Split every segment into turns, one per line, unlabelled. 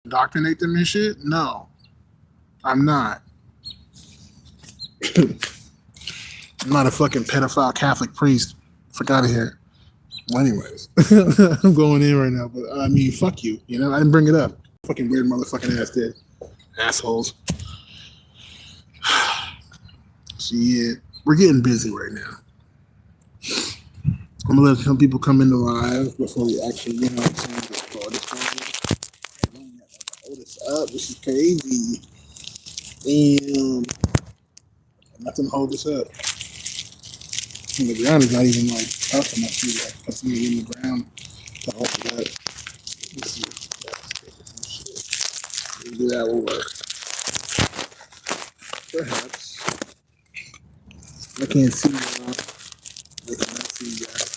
indoctrinate them and shit. No, I'm not. I'm not a fucking pedophile Catholic priest. Fuck out of here. Well, anyways, I'm going in right now, but I mean, fuck you. You know, I didn't bring it up. Fucking weird motherfucking ass did. Assholes. So yeah, we're getting busy right now. I'm gonna let some people come into live before we actually, you know, hold this up. This is crazy. Damn, nothing to hold this up. And the ground is not even like tough enough to like put something in the ground to hold it up. Let's see. Maybe that will work. Perhaps. I can't see y'all. I cannot see y'all.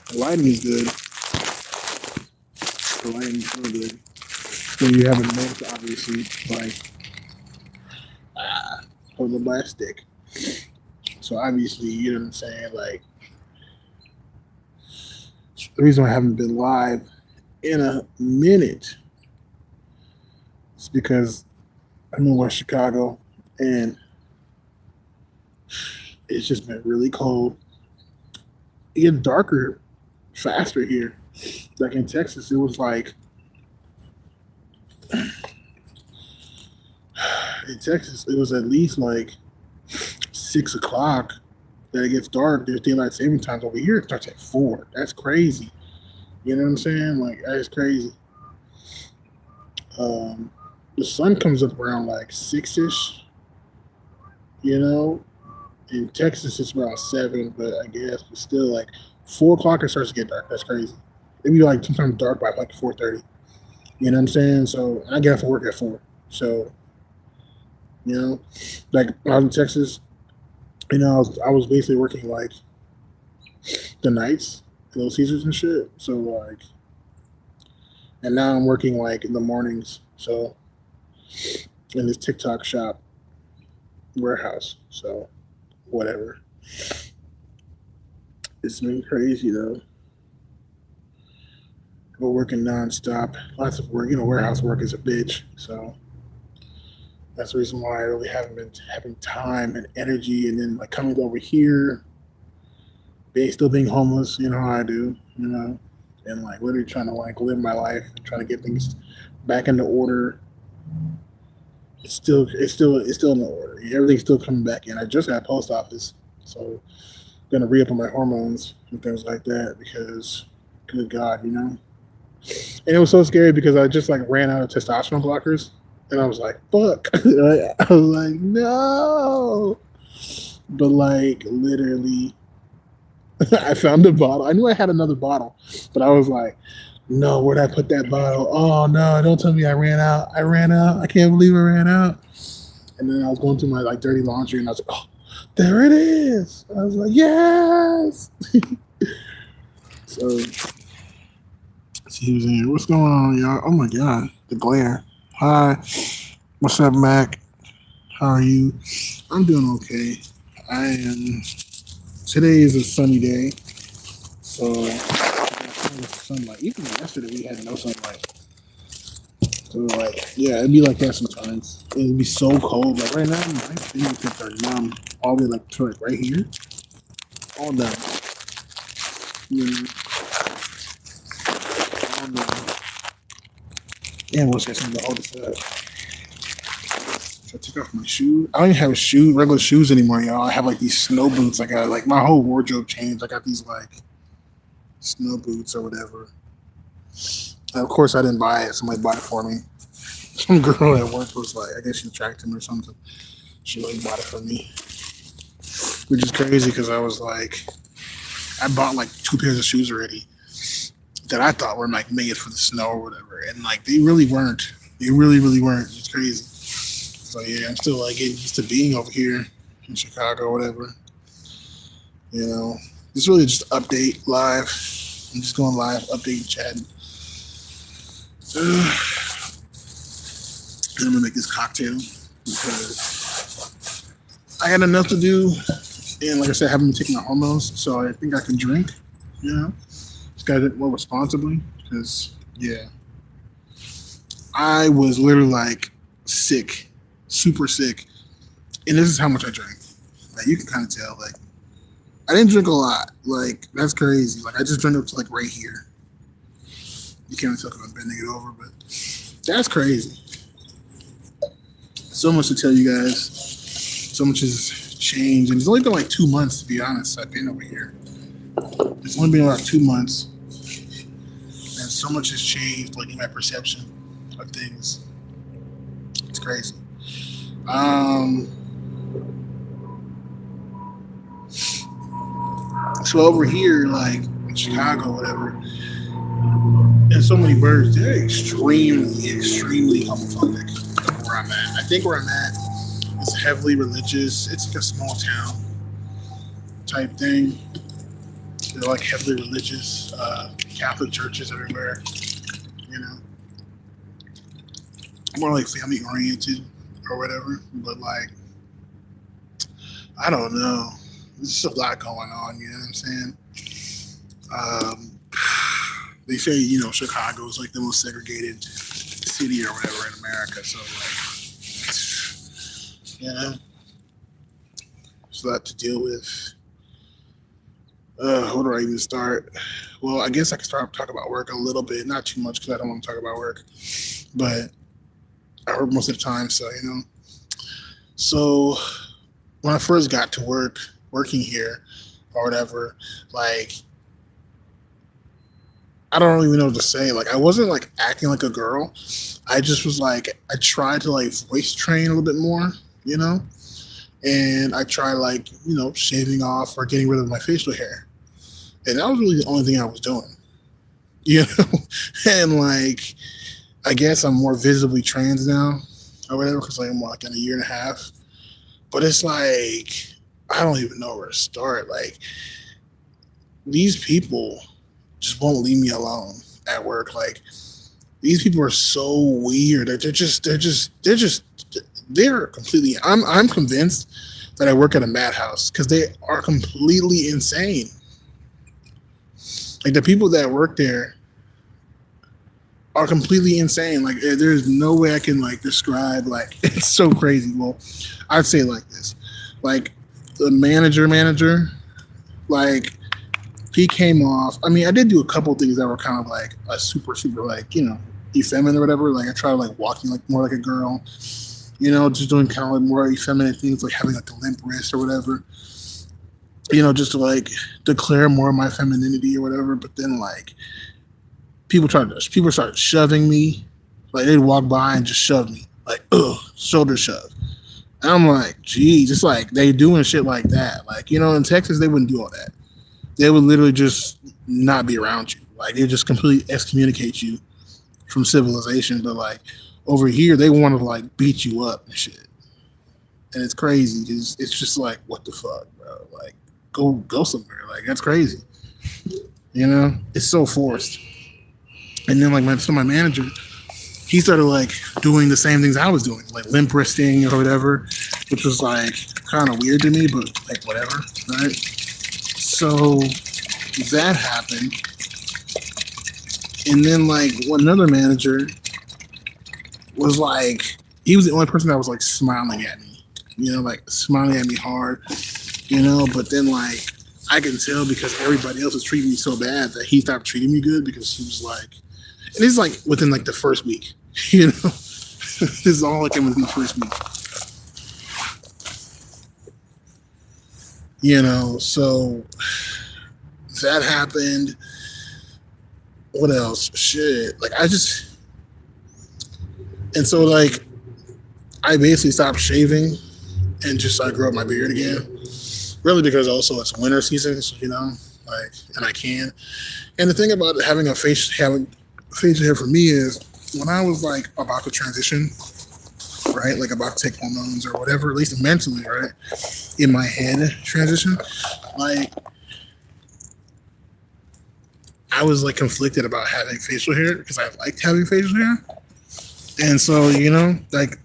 The lighting is good. The lighting is real good. So you haven't noticed, obviously, like holding by a stick. So obviously, you know what I'm saying. Like the reason I haven't been live in a minute is because I'm in West Chicago and it's just been really cold. It gets darker faster here. Like in Texas, it was like in Texas, it was at least like 6 o'clock that it gets dark. There's daylight saving times over here. It starts at 4. That's crazy. You know what I'm saying? Like that's crazy. Um, the sun comes up around like 6ish. You know, in Texas it's around 7, but I guess it's still like 4 o'clock it starts to get dark. That's crazy. It'd be like sometimes dark by like 4:30. You know what I'm saying? So I get off to work at 4. So you know, like when I was in Texas, you know, I was basically working like the nights, Little Caesars and shit. So like, and now I'm working like in the mornings. So in this TikTok shop warehouse. So whatever. It's been crazy though. We're working nonstop. Lots of work. You know, warehouse work is a bitch. So that's the reason why I really haven't been having time and energy. And then like coming over here, still being homeless. You know how I do. You know, and like literally trying to like live my life and trying to get things back into order. It's still in the order. Everything's still coming back in. I just got post office, so I'm gonna re up on my hormones and things like that because, good God, you know. And it was so scary because I just like ran out of testosterone blockers, and I was like, "Fuck!" I was like, "No," but like literally, I found a bottle. I knew I had another bottle, but I was like, "No, where'd I put that bottle? Oh no! Don't tell me I ran out. I ran out. I can't believe I ran out." And then I was going through my like dirty laundry, and I was like, "Oh, there it is!" I was like, "Yes!" So see who's in here. What's going on, y'all? Oh my God, the glare. Hi, what's up, Mac? How are you? I'm doing okay. I am. Today is a sunny day, so sunlight. Even yesterday we had no sunlight. So like, yeah, it'd be like that sometimes. It'd be so cold. Like right now, my fingertips are numb all the way like to like right here, all down. Mm, all down. And what's that something to hold this up? So I took off my shoes. I don't even have regular shoes anymore, y'all. I have like these snow boots. I got like my whole wardrobe changed. I got these like snow boots or whatever. And of course, I didn't buy it. Somebody bought it for me. Some girl at work was like, I guess she tracked him or something. She like bought it for me, which is crazy because I was like, I bought like 2 pairs of shoes already that I thought were like made for the snow or whatever, and like they really weren't. They really weren't. It's crazy. So yeah, I'm still like getting used to being over here in Chicago or whatever. You know, it's really just update live. I'm just going live, update, chatting. And I'm gonna make this cocktail because I had enough to do, and like I said, I haven't been taking my hormones, so I think I can drink. You know, just gotta do it more responsibly because Yeah, I was literally like sick, super sick, and this is how much I drank. Like you can kind of tell. Like I didn't drink a lot. Like that's crazy. Like I just drank up to like right here. You can't tell because I'm bending it over, but that's crazy. So much to tell you guys. So much has changed, and it's only been like 2 months to be honest. I've been over here. It's only been about 2 months, and so much has changed, like in my perception of things. It's crazy. Um, so over here, like in Chicago, whatever, there's so many birds. They're extremely, extremely homophobic. Where I'm at, I think where I'm at is heavily religious. It's like a small town type thing. They're like heavily religious, Catholic churches everywhere. You know, more like family oriented or whatever. But like, I don't know. There's just a lot going on. You know what I'm saying? Um, they say Chicago is like the most segregated city or whatever in America. So like, there's a lot to deal with. Where do I even start? Well, I guess I can start talk about work a little bit, not too much because I don't want to talk about work, but I work most of the time, so So when I first got to working here or whatever, like I don't even know what to say. Like I wasn't like acting like a girl. I just was like I tried to like voice train a little bit more, you know, and I tried like shaving off or getting rid of my facial hair, and that was really the only thing I was doing, you know, and like I guess I'm more visibly trans now or whatever because like, I'm like in a year and a half, but it's like I don't even know where to start. Like these people just won't leave me alone at work. Like these people are so weird. They're completely. I'm convinced that I work at a madhouse because they are completely insane. Like the people that work there are completely insane. Like there's no way I can like describe. Like it's so crazy. Well, I'd say it like this. Like the manager, like he came off. I mean, I did do a couple things that were kind of like a super like effeminate or whatever. Like I tried like walking like more like a girl. Just doing kind of like more effeminate things, like having like a limp wrist or whatever. Just to like declare more of my femininity or whatever. But then like people started shoving me, like they'd walk by and just shove me, like shoulder shove. And I'm like, geez, it's like they doing shit like that. Like in Texas they wouldn't do all that. They would literally just not be around you. Like they just completely excommunicate you from civilization. But like over here, they want to like beat you up and shit. And it's crazy because it's just like, what the fuck, bro? Like, go somewhere. Like that's crazy. It's so forced. And then like my manager, he started like doing the same things I was doing, like limp wristing or whatever, which was like kind of weird to me, but like whatever, right? So that happened, and then like another manager was like, he was the only person that was like smiling at me, like smiling at me hard, but then like I can tell because everybody else was treating me so bad that he stopped treating me good because he was like, and it's like within like the first week, this is all like within the first week, so that happened. What else? Shit. Like and so like I basically stopped shaving and just I grew up my beard again. Really because also it's winter season, so, like, and I can. And the thing about having facial hair for me is when I was like about to transition, right, like about to take hormones or whatever, at least mentally, right, in my head transition, like I was like conflicted about having facial hair because I liked having facial hair, and so like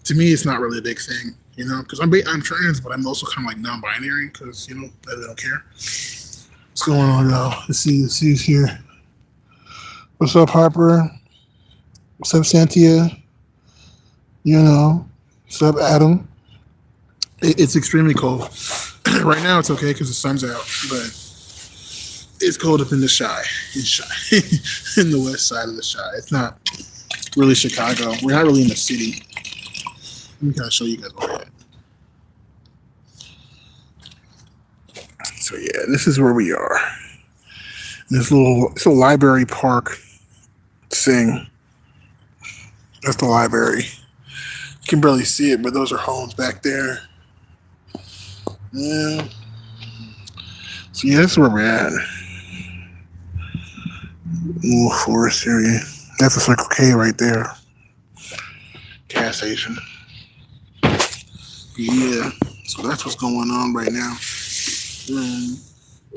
to me it's not really a big thing, because I'm trans, but I'm also kind of like non-binary because I don't care. What's going on, y'all? Let's see here. What's up, Harper? What's up, Cynthia? You know, what's up, Adam? It's extremely cold. Right now, it's okay because the sun's out, but it's cold up in the shy, in the west side of the shy. It's not really Chicago. We're not really in the city. Let me kind of show you guys where we're at. So yeah, this is where we are. It's a library park thing. That's the library. You can barely see it, but those are homes back there. Yeah. So yeah, that's where we're at. Little forest area. That's a Circle K right there. Gas station. Yeah. So that's what's going on right now.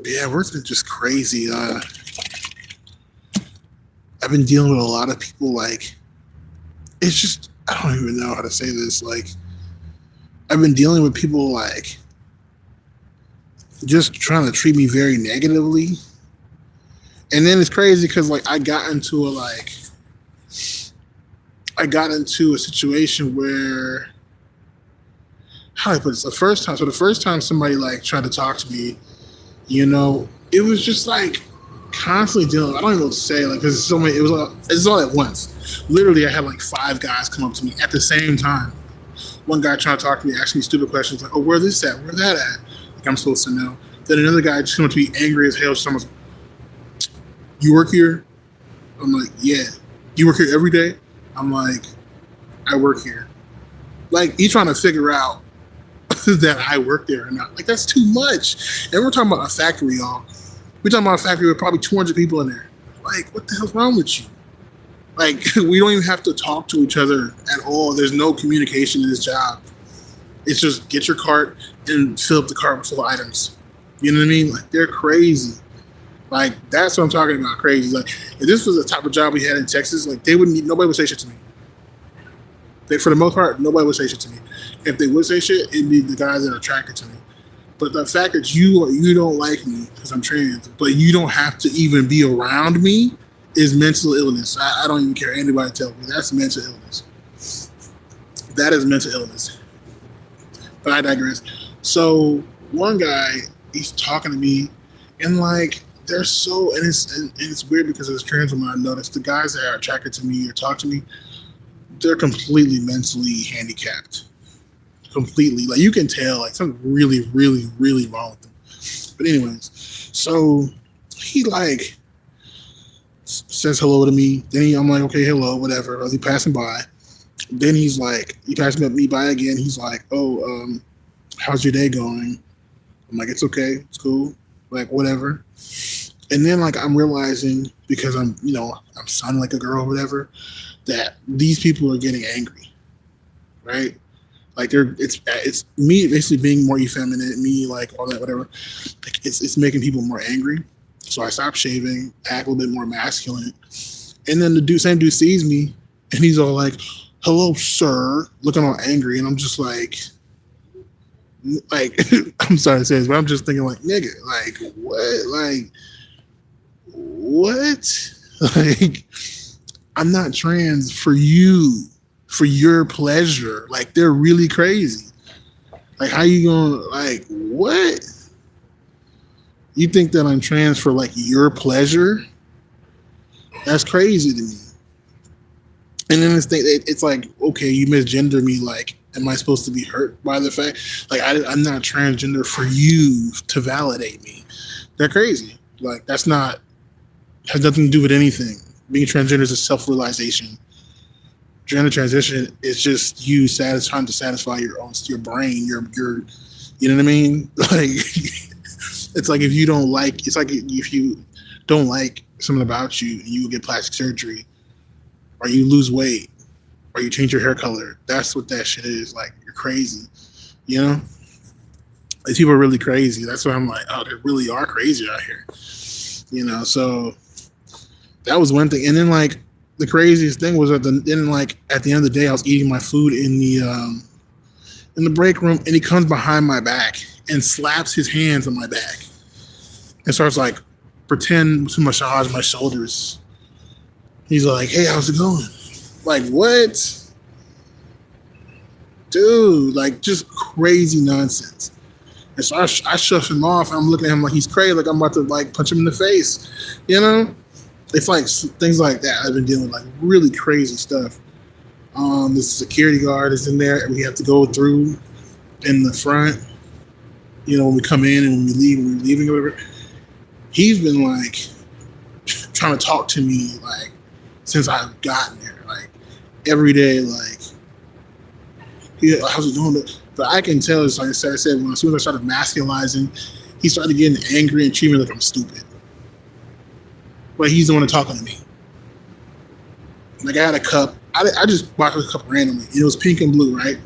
Yeah, work's been just crazy. I've been dealing with a lot of people. Like, it's just, I don't even know how to say this. Like, I've been dealing with people like just trying to treat me very negatively. And then it's crazy because like I got into a situation where, how do I put this? The first time somebody like tried to talk to me, it was just like constantly dealing. I don't even know what to say, like, because so many. It's all at once. Literally, I had like 5 guys come up to me at the same time. One guy trying to talk to me, asking me stupid questions like, "Oh, where this at? Where that at?" Like I'm supposed to know. Then another guy just came up to me, angry as hell. Someone's, "You work here?" I'm like, "Yeah." "You work here every day?" I'm like, "I work here." Like he's trying to figure out that I work there or not. Like that's too much. And we're talking about a factory, y'all. We're talking about a factory with probably 200 people in there. Like, what the hell's wrong with you? Like, we don't even have to talk to each other at all. There's no communication in this job. It's just get your cart and fill up the cart with full of items. You know what I mean? Like, they're crazy. Like, that's what I'm talking about, crazy. Like, if this was the type of job we had in Texas, like, nobody would say shit to me. For the most part, nobody would say shit to me. If they would say shit, it'd be the guys that are attracted to me. But the fact that you don't like me because I'm trans, but you don't have to even be around me is mental illness. I don't even care anybody tell me. That's mental illness. That is mental illness. But I digress. So one guy, he's talking to me, and like they're so, and it's weird because as a trans woman, I noticed the guys that are attracted to me or talk to me, they're completely mentally handicapped. Completely, like you can tell, like something really, really, really wrong with them. But anyways, so he like says hello to me. Then I'm like, okay, hello, whatever. He passing by. Then he passed me by again. He's like, oh, how's your day going? I'm like, it's okay, it's cool, like whatever. And then like I'm realizing because I'm sounding like a girl or whatever, that these people are getting angry, right? Like it's me basically being more effeminate, me like all that whatever. Like it's making people more angry. So I stopped shaving, act a little bit more masculine, and then same dude sees me, and he's all like, "Hello, sir," looking all angry, and I'm just like I'm sorry to say this, but I'm just thinking like, nigga, like what, like I'm not trans for you. For your pleasure. Like they're really crazy. Like how you gonna like what? You think that I'm trans for like your pleasure? That's crazy to me. And then it's like, okay, you misgender me. Like, am I supposed to be hurt by the fact? Like I'm not transgender for you to validate me. They're crazy. Like that's not has nothing to do with anything. Being transgender is a self-realization. Gender transition is just you trying to satisfy your brain, your you know what I mean? Like it's like if you don't like something about you and you get plastic surgery or you lose weight or you change your hair color, that's what that shit is. Like you're crazy. You know? These people are really crazy. That's why I'm like, oh, they really are crazy out here. So that was one thing. And then like the craziest thing was at the end of the day, I was eating my food in the break room, and he comes behind my back and slaps his hands on my back and starts like pretend to massage my shoulders He's like, "Hey, how's it going?" Like, what, dude? Like, just crazy nonsense. And so I shush him off. And I'm looking at him like he's crazy, like I'm about to like punch him in the face. You know, it's like things like that. I've been dealing with like really crazy stuff. The security guard is in there, and we have to go through in the front. You know, when we come in and when we leave, when we're leaving, or whatever. He's been like trying to talk to me like since I've gotten there, like every day, like how's it doing? But I can tell, it's like I said, when as soon as I started masculizing, he started getting angry and treating me like I'm stupid. But he's the one talking to me. Like I had a cup. I just bought the cup randomly. It was pink and blue, right?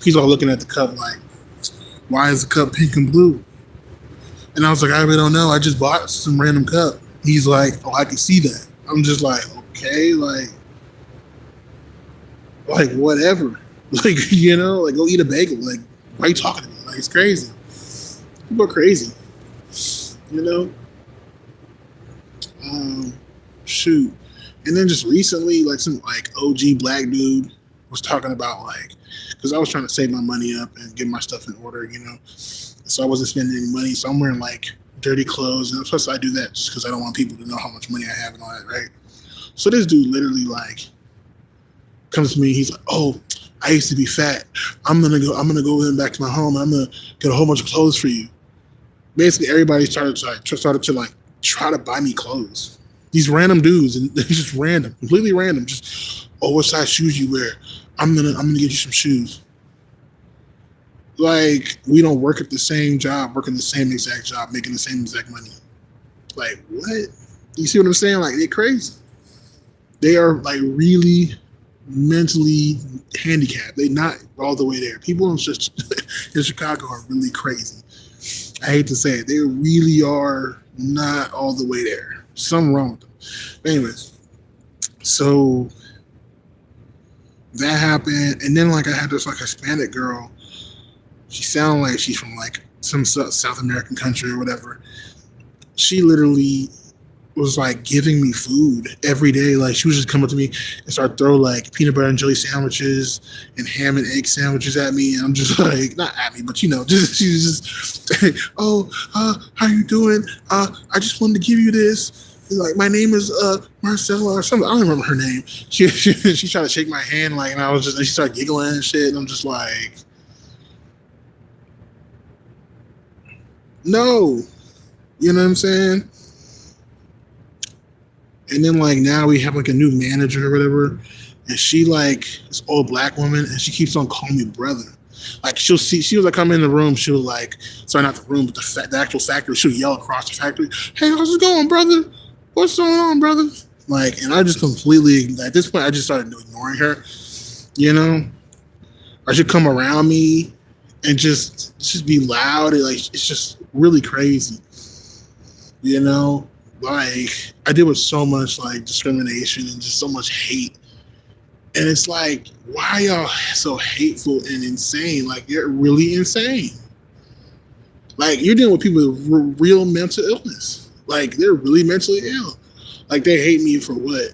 He's all looking at the cup like, why is the cup pink and blue? And I was like, I really don't know. I just bought some random cup. He's like, oh, I can see that. I'm just like, okay, like whatever. Like, you know, like go eat a bagel. Like, why are you talking to me? Like, it's crazy. People are crazy. You know? Um, Shoot. And then just recently, like some like OG black dude was talking about like, because I was trying to save my money up and get my stuff in order, you know. So I wasn't spending any money. So I'm wearing like dirty clothes, and plus I do that just because I don't want people to know how much money I have and all that, right? So this dude literally like comes to me. He's like, "Oh, I used to be fat. I'm gonna go in back to my home. And I'm gonna get a whole bunch of clothes for you." Basically, everybody started to like try to buy me clothes. These random dudes, and they're just random, completely random. Just, oh, what size shoes you wear? I'm gonna get you some shoes. Like we don't work at the same job, working the same exact job, making the same exact money. Like what? You see what I'm saying? Like they're crazy. They are like really mentally handicapped. They're not all the way there. People in Chicago are really crazy. I hate to say it. They really are not all the way there. Something wrong with them. But anyways, so that happened, and then like I had this like Hispanic girl. She sounded like she's from like some South American country or whatever. She literally was like giving me food every day. Like she was just coming up to me and start throw like peanut butter and jelly sandwiches and ham and egg sandwiches at me. And I'm just like, not at me, but you know, just she was just, oh, how you doing? I just wanted to give you this. Like my name is Marcella or something. I don't remember her name. She tried to shake my hand like, and I was just, and she started giggling and shit. And I'm just like, no, you know what I'm saying? And then like now we have like a new manager or whatever, and she like this old black woman, and she keeps on calling me brother. Like she was like come in the room, she was like, sorry, not the room, but the actual factory. She would yell across the factory, "Hey, how's it going, brother? What's going on, brother?" Like, and I just completely at this point I just started ignoring her. You know, I should come around me and just be loud. And, like it's just really crazy. You know, like I deal with so much like discrimination and just so much hate. And it's like, why are y'all so hateful and insane? Like you're really insane. Like you're dealing with people with real mental illness. Like they're really mentally ill. Like they hate me for what?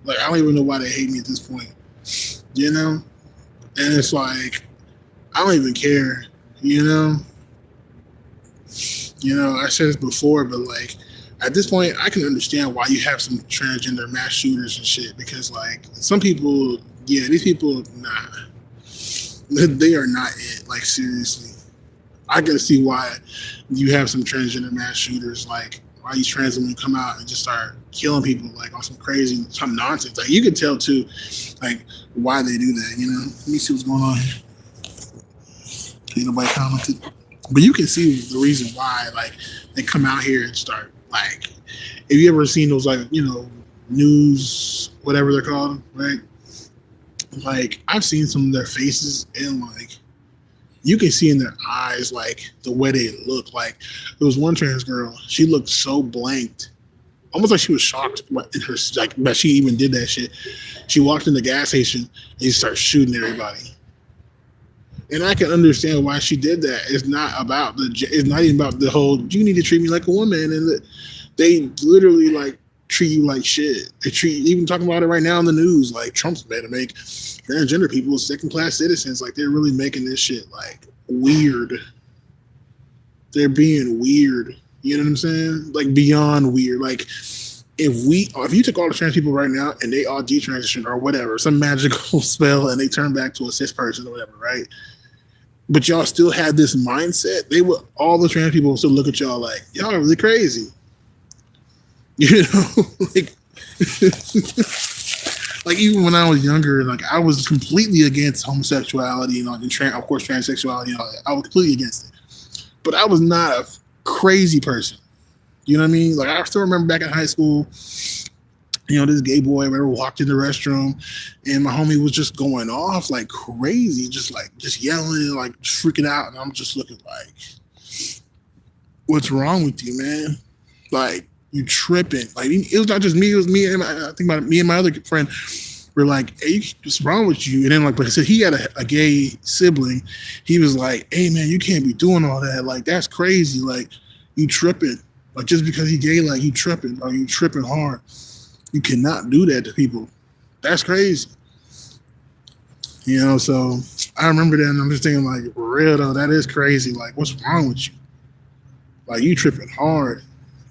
Like I don't even know why they hate me at this point. You know? And it's like, I don't even care, you know? You know, I said this before, but like at this point, I can understand why you have some transgender mass shooters and shit because like some people, yeah, these people, nah, they are not it. Like seriously, I can see why you have some transgender mass shooters. Like why these trans women come out and just start killing people like on some crazy, some nonsense. Like you can tell too, like why they do that. You know, let me see what's going on here. Ain't nobody commented. But you can see the reason why, like, they come out here and start, like, have you ever seen those, like, you know, news, whatever they're called, right? Like, I've seen some of their faces and, like, you can see in their eyes, like, the way they look. Like, there was one trans girl, she looked so blanked, almost like she was shocked in her, like, that she even did that shit. She walked in the gas station and she started shooting everybody. And I can understand why she did that. It's not about it's not even about the whole, you need to treat me like a woman. And they literally like treat you like shit. They treat, even talking about it right now in the news, like Trump's about to make transgender people second class citizens. Like they're really making this shit like weird. They're being weird. You know what I'm saying? Like beyond weird. Like if you took all the trans people right now and they all detransition or whatever, some magical spell and they turn back to a cis person or whatever, right? But y'all still had this mindset, they would, all the trans people would still look at y'all like, y'all are really crazy. You know, like like even when I was younger, like I was completely against homosexuality and of course transsexuality and all that. I was completely against it. But I was not a crazy person. You know what I mean? Like I still remember back in high school, this gay boy whatever walked in the restroom and my homie was just going off like crazy, just yelling and like freaking out. And I'm just looking like, what's wrong with you, man? Like, you tripping. Like, it was not just me, it was me and I think me and my other friend were like, hey, what's wrong with you? And then like, but he had a gay sibling. He was like, hey man, you can't be doing all that. Like, that's crazy. Like, you tripping. Like, just because he gay, like, you tripping. Or you tripping hard. You cannot do that to people. That's crazy. So I remember that and I'm just thinking like, for real though, that is crazy. Like, what's wrong with you? Like, you tripping hard,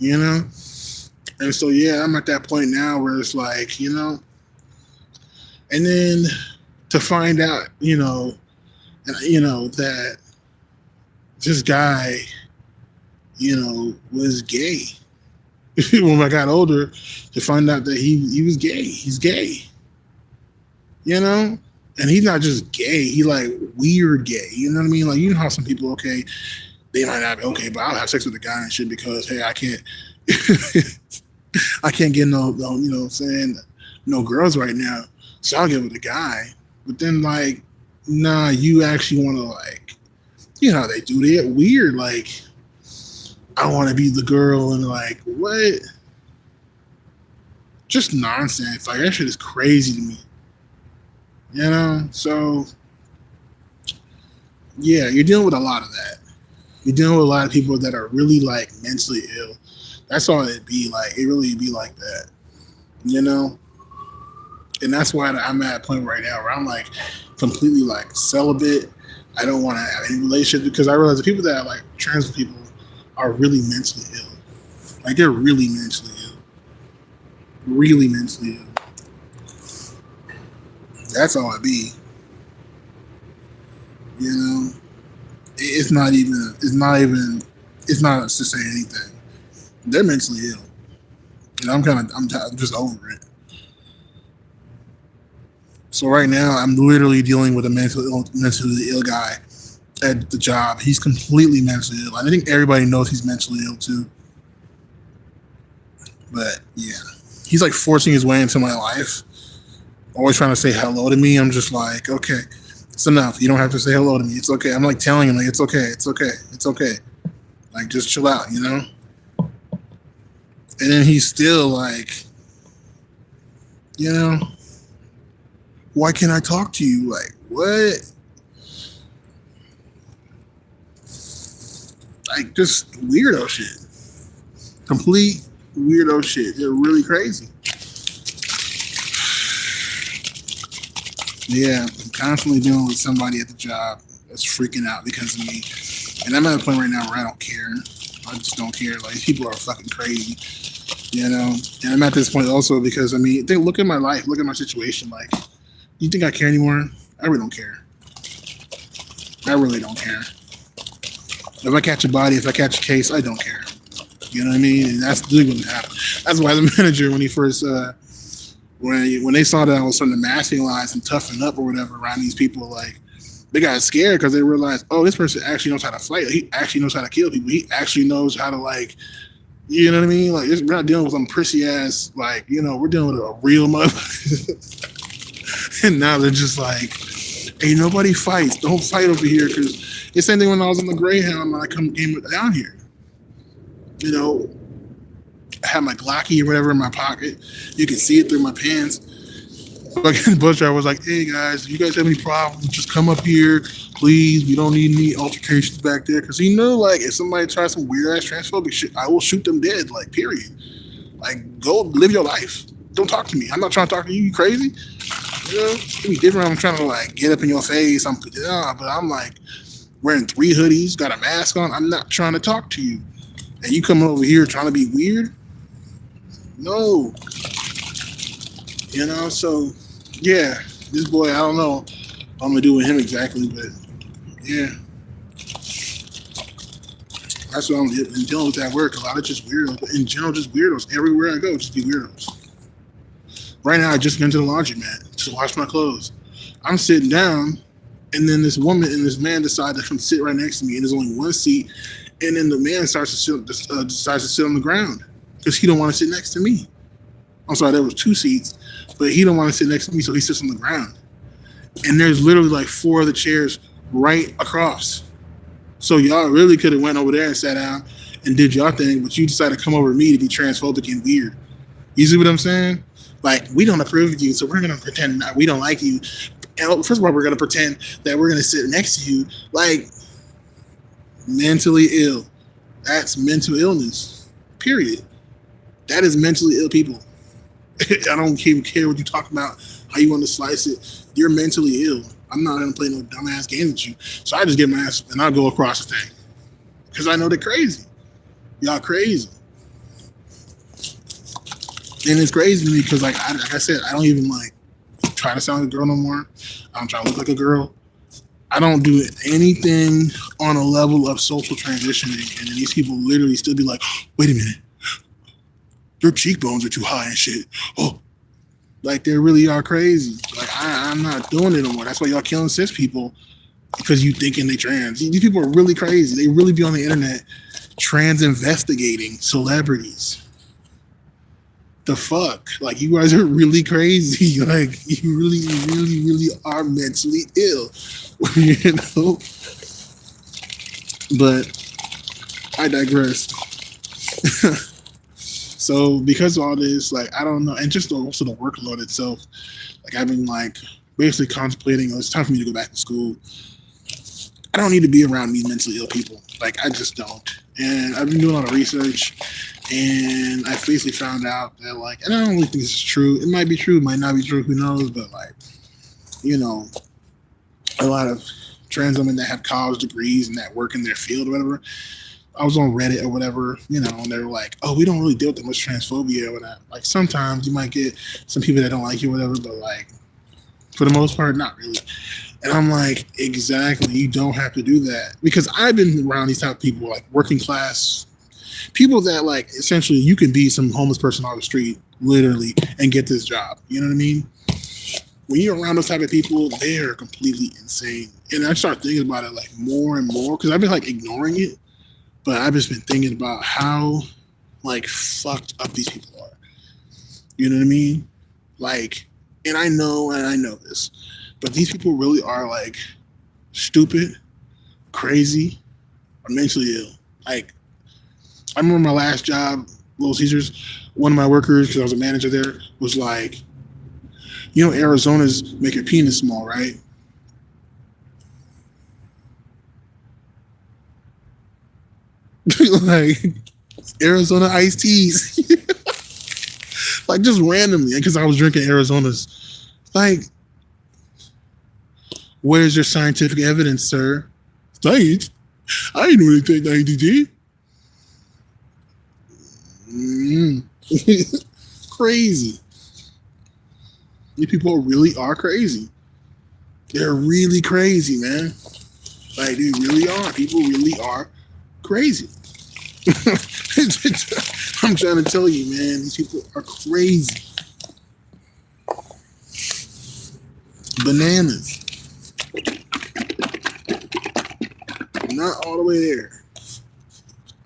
And so, yeah, I'm at that point now where it's like, and then to find out, that this guy, was gay. When I got older, to find out that he was gay. He's gay. And he's not just gay. He like weird gay. You know what I mean? Like, you know how some people, okay, they might not be okay, but I'll have sex with a guy and shit because, hey, I can't I can't get no no girls right now. So I'll get with a guy. But then like, nah, you actually want to like, how they do. They get weird. Like, I want to be the girl and like, what? Just nonsense. Like, that shit is crazy to me. So yeah, you're dealing with a lot of that. You're dealing with a lot of people that are really like mentally ill. That's all it'd be like. It really be like that, And that's why I'm at a point right now where I'm like completely like celibate. I don't want to have any relationship because I realize the people that are like trans people are really mentally ill. Like, they're really mentally ill. Really mentally ill. That's all it be. It's not to say anything. They're mentally ill. And I'm just over it. So right now, I'm literally dealing with a mentally ill guy at the job. He's completely mentally ill. I think everybody knows he's mentally ill too. But yeah, he's like forcing his way into my life. Always trying to say hello to me. I'm just like, okay, it's enough. You don't have to say hello to me. It's okay. I'm like telling him like, it's okay. It's okay. It's okay. Like, just chill out, And then he's still like, why can't I talk to you? Like, what? Like, just weirdo shit. Complete weirdo shit. They're really crazy. Yeah, I'm constantly dealing with somebody at the job that's freaking out because of me. And I'm at a point right now where I don't care. I just don't care. Like, people are fucking crazy. And I'm at this point also because, look at my life. Look at my situation. Like, you think I care anymore? I really don't care. I really don't care. If I catch a body, if I catch a case, I don't care. You know what I mean? And that's really what happened. That's why the manager, when he first, when they saw that I was starting to masculinize and toughen up or whatever around these people, like, they got scared because they realized, oh, this person actually knows how to fight. He actually knows how to kill people. He actually knows how to, like, you know what I mean? Like, we're not dealing with some prissy ass, like, we're dealing with a real mother. And now they're just like, hey, nobody fights. Don't fight over here. Because it's the same thing when I was on the Greyhound when I came down here. I had my Glocky or whatever in my pocket. You can see it through my pants. Like, the bus driver was like, hey guys, if you guys have any problems, just come up here, please. We don't need any altercations back there. Because he knew, like, if somebody tries some weird ass transphobic shit, I will shoot them dead, like, period. Like, go live your life. Don't talk to me. I'm not trying to talk to you. You crazy? You know, it'd be different. I'm trying to like get up in your face. But I'm like wearing 3 hoodies, got a mask on. I'm not trying to talk to you, and you coming over here trying to be weird. No, you know. So yeah, this boy, I don't know what I'm gonna do with him exactly, but yeah, that's what I'm dealing with at work. A lot of just weirdos, but in general, just weirdos. Everywhere I go, just be weirdos. Right now, I just went to the laundromat to wash my clothes. I'm sitting down, and then this woman and this man decide to come sit right next to me, and there's only one seat. And then the man decides to sit on the ground because he don't want to sit next to me. I'm sorry, there was 2 seats, but he don't want to sit next to me, so he sits on the ground. And there's literally like 4 other chairs right across. So y'all really could have went over there and sat down and did y'all thing, but you decided to come over to me to be transphobic and weird. You see what I'm saying? Like, we don't approve of you, so we're gonna pretend we don't like you. And first of all, we're gonna pretend that we're gonna sit next to you. Like, mentally ill. That's mental illness. Period. That is mentally ill people. I don't even care what you talk about, how you want to slice it. You're mentally ill. I'm not gonna play no dumbass games with you. So I just get my ass and I'll go across the thing. Because I know they're crazy. Y'all crazy. And it's crazy to me because like I said, I don't even like try to sound like a girl no more. I don't try to look like a girl. I don't do anything on a level of social transitioning. And then these people literally still be like, wait a minute, your cheekbones are too high and shit. Oh, like they really are crazy. Like I'm not doing it no more. That's why y'all killing cis people because you thinking they trans. These people are really crazy. They really be on the internet trans investigating celebrities. The fuck? Like you guys are really crazy. Like you really are mentally ill. You know? But I digress. So because of all this, like I don't know, and just also the workload itself, like I've been like basically contemplating, oh, it's time for me to go back to school. I don't need to be around these mentally ill people. Like I just don't. And I've been doing a lot of research and I basically found out that like, and I don't really think this is true. It might be true, it might not be true, who knows, but like, you know, a lot of trans women that have college degrees and that work in their field or whatever. I was on Reddit or whatever, you know, and they were like, oh, we don't really deal with that much transphobia or whatever. Like sometimes you might get some people that don't like you or whatever, but like for the most part, not really. And I'm like, exactly, you don't have to do that. Because I've been around these type of people, like working class people that like essentially you can be some homeless person on the street, literally, and get this job. You know what I mean? When you're around those type of people, they are completely insane. And I start thinking about it like more and more because I've been like ignoring it, but I've just been thinking about how like fucked up these people are. You know what I mean? Like, and I know this, but these people really are like stupid, crazy, or mentally ill. Like, I remember my last job, Little Caesars, one of my workers, because I was a manager there, was like, you know, Arizona's make your penis small, right? Like, Arizona iced teas. Like, just randomly, because I was drinking Arizona's. Like, where's your scientific evidence, sir? Science? I didn't really take the IDD. Crazy. These people really are crazy. They're really crazy, man. Like, they really are. People really are crazy. I'm trying to tell you, man, these people are crazy. Bananas. Not all the way there.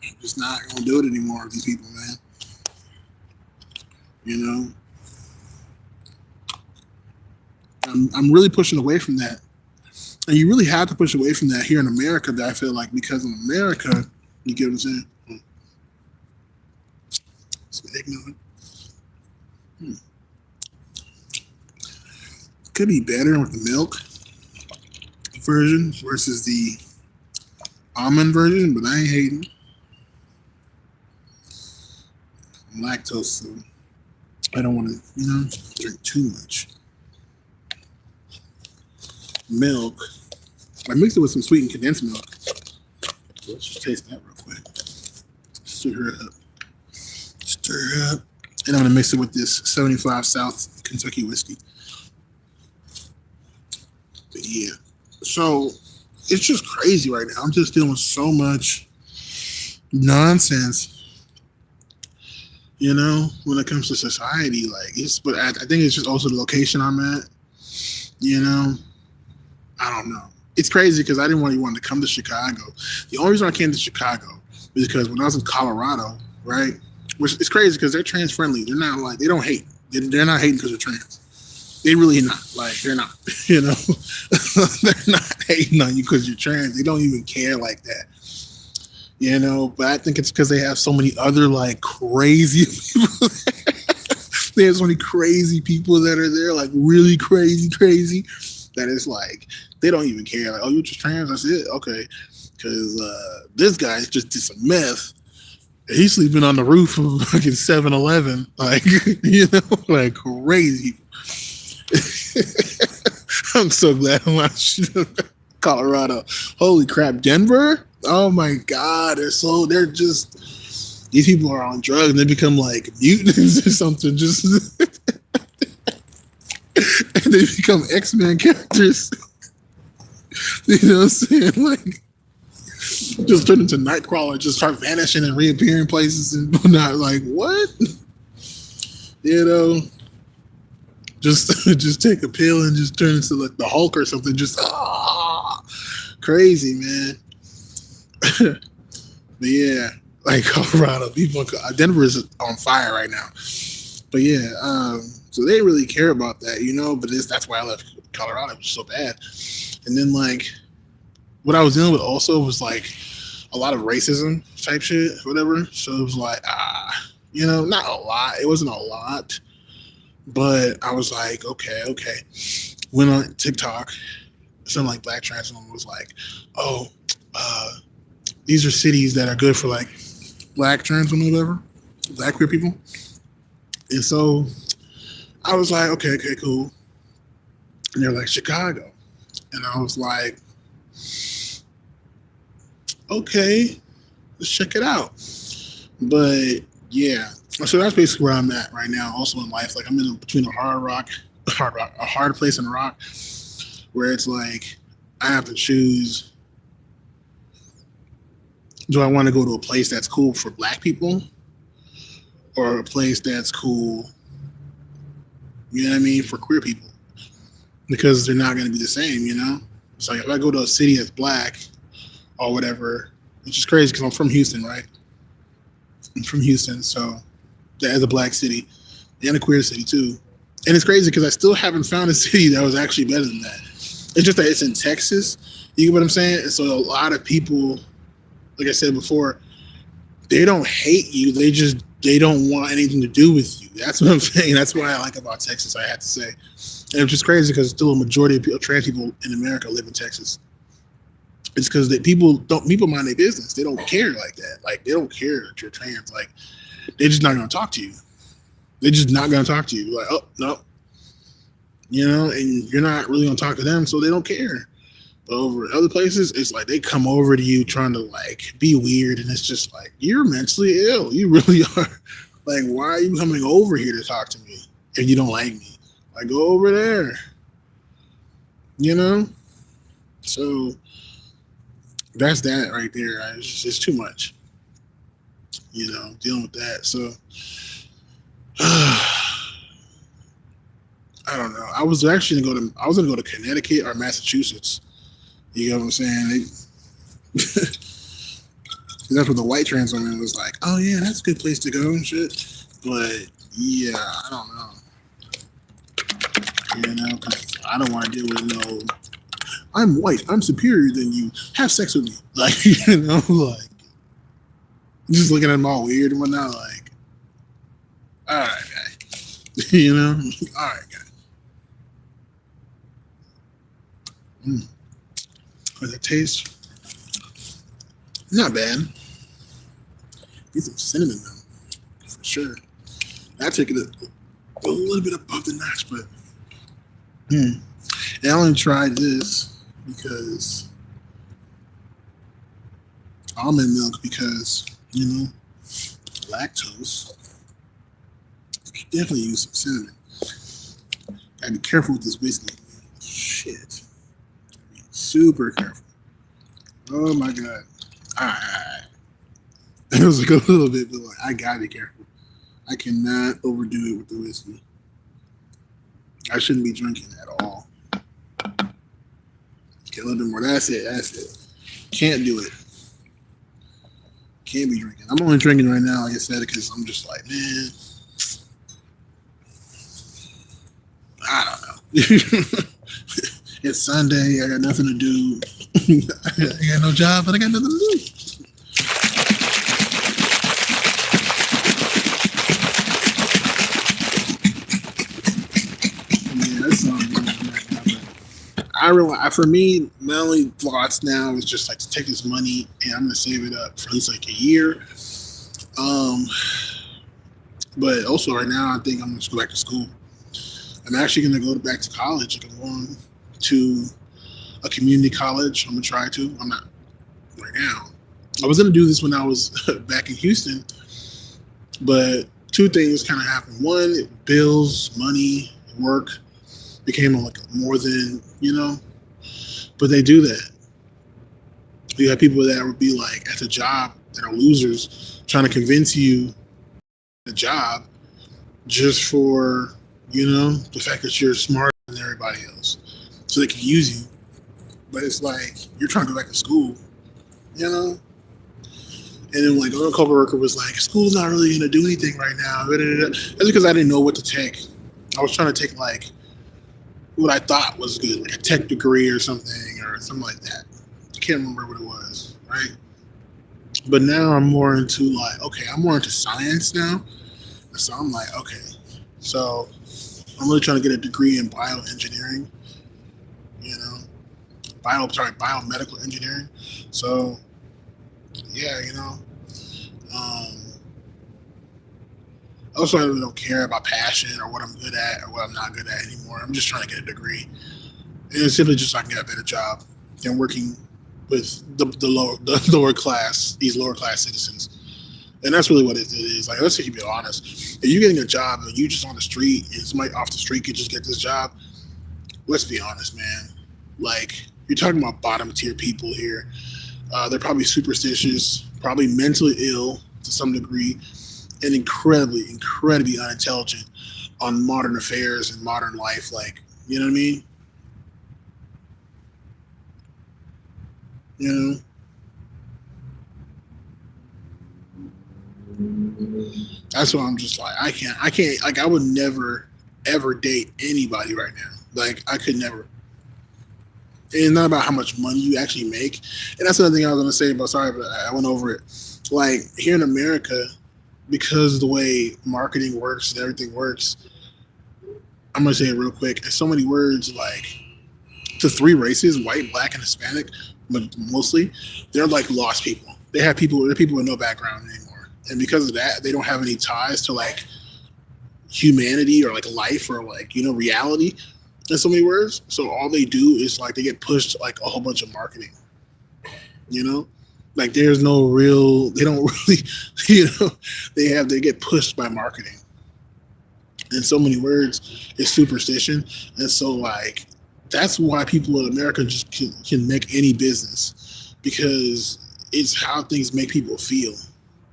I'm just not gonna do it anymore with these people, man. You know? I'm really pushing away from that. And you really have to push away from that here in America, that I feel like, because in America, you get what I'm saying? Some eggnog. Could be better with the milk version versus the almond version, but I ain't hating. lactose, so I don't want to, drink too much milk. I mixed it with some sweetened condensed milk. So let's just taste that real quick. Stir it up. Stir it up. And I'm going to mix it with this 75 South Kentucky whiskey. But yeah. So it's just crazy right now. I'm just dealing with so much nonsense, when it comes to society. Like, but I think it's just also the location I'm at. I don't know. It's crazy because I didn't really want to come to Chicago. The only reason I came to Chicago was because when I was in Colorado, right? Which is crazy because they're trans friendly. They're not like, they don't hate. They're not hating because they're trans. They really not. Like, they're not. They're not hating on you because you're trans. They don't even care like that. But I think it's because they have so many other like crazy people. They have so many crazy people that are there, like really crazy, that it's like they don't even care. Like, oh, you're just trans? That's it? Okay. Because this guy just did some meth. He's sleeping on the roof of fucking 7-Eleven. Like, like crazy. I'm so glad I'm out Colorado. Holy crap. Denver? Oh my God. They're just, these people are on drugs and they become like mutants or something. Just, and they become X-Men characters. You know what I'm saying? Like, just turn into Nightcrawler, just start vanishing and reappearing places and whatnot. Like, what? Just take a pill and just turn into like the Hulk or something. Just crazy, man. But yeah, like Colorado, Denver is on fire right now. But yeah, so they really care about that, But that's why I left Colorado. It was so bad. And then like, what I was dealing with also was like a lot of racism type shit, whatever. So it was like, not a lot. It wasn't a lot, but I was like, okay. Went on TikTok. Some like black trans woman was like, oh, these are cities that are good for like black trans women, whatever, black queer people. And so I was like, okay, cool. And they're like, Chicago. And I was like, okay, let's check it out. But yeah, so that's basically where I'm at right now. Also in life, like I'm in between a hard place and a rock, where it's like I have to choose: do I want to go to a place that's cool for black people, or a place that's cool, for queer people? Because they're not going to be the same, It's like if I go to a city that's black or whatever, which is crazy because I'm from Houston, right? I'm from Houston, so that is a black city and a queer city too. And it's crazy because I still haven't found a city that was actually better than that. It's just that it's in Texas. You get what I'm saying? And so a lot of people, like I said before, they don't hate you. They don't want anything to do with you. That's what I'm saying. That's what I like about Texas, I have to say. And it's just crazy because still a majority of trans people in America live in Texas. It's because people mind their business. They don't care like that. Like, they don't care that you're trans. Like, they're just not going to talk to you. They're just not going to talk to you. Like, oh, no. And you're not really going to talk to them, so they don't care. But over other places, it's like they come over to you trying to, like, be weird, and it's just like, you're mentally ill. You really are. Like, why are you coming over here to talk to me if you don't like me? Like, go over there. So that's that right there. It's just too much, dealing with that. So I don't know. I was actually gonna go to Connecticut or Massachusetts. You know what I'm saying? That's what the white trans woman was like. Oh yeah, that's a good place to go and shit. But yeah, I don't know. Because I don't want to deal with no, I'm white, I'm superior than you, have sex with me. Like, like, just looking at them all weird and whatnot, like, all right, guy. All right, guy. Does it taste? Not bad. Need some cinnamon, though, for sure. I take it a little bit above the notch, but and I only tried this because almond milk because lactose. You can definitely use some cinnamon. Gotta be careful with this whiskey. Shit, be super careful. Oh my god. Alright. It was like a little bit, but like I gotta be careful. I cannot overdo it with the whiskey. I shouldn't be drinking at all. Get a little bit more. That's it. That's it. Can't do it. Can't be drinking. I'm only drinking right now, like I said, because I'm just like, man, I don't know. It's Sunday. I got nothing to do. I got no job, but I got nothing to do. Yeah, that's all I'm doing right now. But I realize, for me, my only thoughts now is just like to take this money and I'm gonna save it up for at least like a year. Um, but also right now, I think I'm gonna go back to school. I'm actually gonna go back to college. Like I'm going to a community college. I'm gonna try to. I'm not right now. I was gonna do this when I was back in Houston, but two things kind of happened. One, bills, money, work became like more than but they do that. You have people that would be like at the job that are losers trying to convince you the job just for the fact that you're smarter than everybody else, so they can use you. But it's like you're trying to go back to school, you know. And then like another coworker was like, "School's not really gonna do anything right now." That's because I didn't know what to take. I was trying to take like what I thought was good, like a tech degree or something like that. I can't remember what it was, right? But now I'm more into like, okay, I'm more into science now. So I'm like, okay, so I'm really trying to get a degree in bioengineering, you know, biomedical engineering. So yeah, um, also I really don't care about passion or what I'm good at or what I'm not good at anymore. I'm just trying to get a degree, and it's simply just so I can get a better job than working with the lower class, these lower class citizens. And that's really what it is. Like, let's keep it honest. If you're getting a job and you just on the street and somebody off the street could just get this job, let's be honest, man. Like, you're talking about bottom tier people here. They're probably superstitious, probably mentally ill to some degree, and incredibly unintelligent on modern affairs and modern life. Like, you know what I mean? You know? That's why I'm just like, I can't, like, I would never, ever date anybody right now. Like, I could never. And it's not about how much money you actually make. And that's another thing I was going to say, but sorry, but I went over it. Like, here in America, because of the way marketing works and everything works, I'm going to say it real quick. There's so many words, like, to three races, white, black, and Hispanic, but mostly, they're like lost people. They're people with no background anymore. And because of that, they don't have any ties to like humanity or like life or like, reality in so many words. So all they do is like they get pushed like a whole bunch of marketing, you know? Like there's no real, they don't really, they get pushed by marketing. In so many words, it's superstition. And so like that's why people in America just can make any business because it's how things make people feel.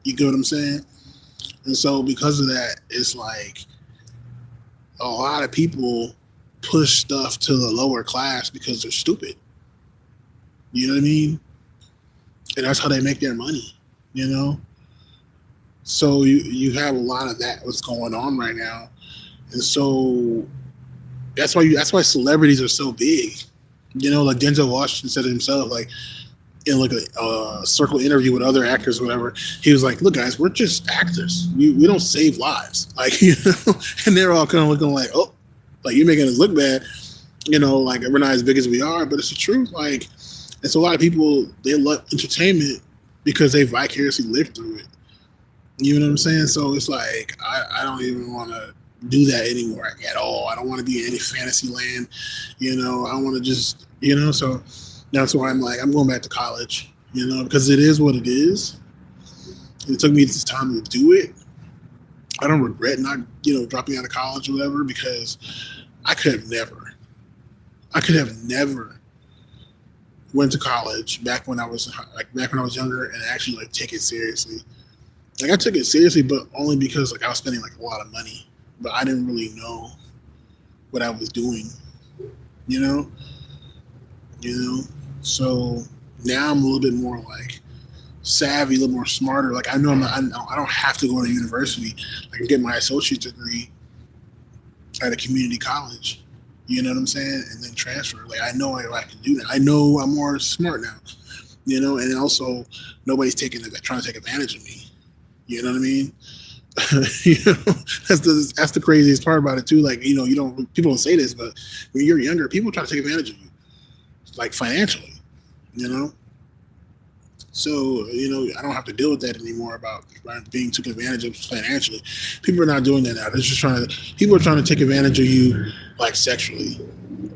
You get what I'm saying? And so because of that, it's like a lot of people push stuff to the lower class because they're stupid. You know what I mean? And that's how they make their money, you know? So you have a lot of that what's going on right now. And so that's why celebrities are so big. Like Denzel Washington said it himself, like in like a circle interview with other actors, or whatever. He was like, "Look, guys, we're just actors. We don't save lives." Like, and they're all kind of looking like, "Oh, like you're making us look bad." Like we're not as big as we are, but it's the truth. Like, it's a lot of people they love entertainment because they vicariously lived through it. You know what I'm saying? So it's like I don't even want to do that anymore at all. I don't want to be in any fantasy land. I want to just So that's why I'm like I'm going back to college. Because it is what it is. It took me this time to do it. I don't regret not dropping out of college or whatever because I could have never. I could have never went to college back when I was younger and actually like take it seriously. Like I took it seriously, but only because like I was spending like a lot of money, but I didn't really know what I was doing. You know, you know. So now I'm a little bit more like savvy, a little more smarter. Like I know I don't have to go to university. I can get my associate's degree at a community college. You know what I'm saying? And then transfer. Like I know I can do that. I know I'm more smart now. And also nobody's trying to take advantage of me. You know what I mean? you know, that's the craziest part about it too. Like you don't people don't say this, but when you're younger, people try to take advantage of you, like financially. You know, so I don't have to deal with that anymore about being taken advantage of financially. People are not doing that now. They're just trying to people are trying to take advantage of you like sexually.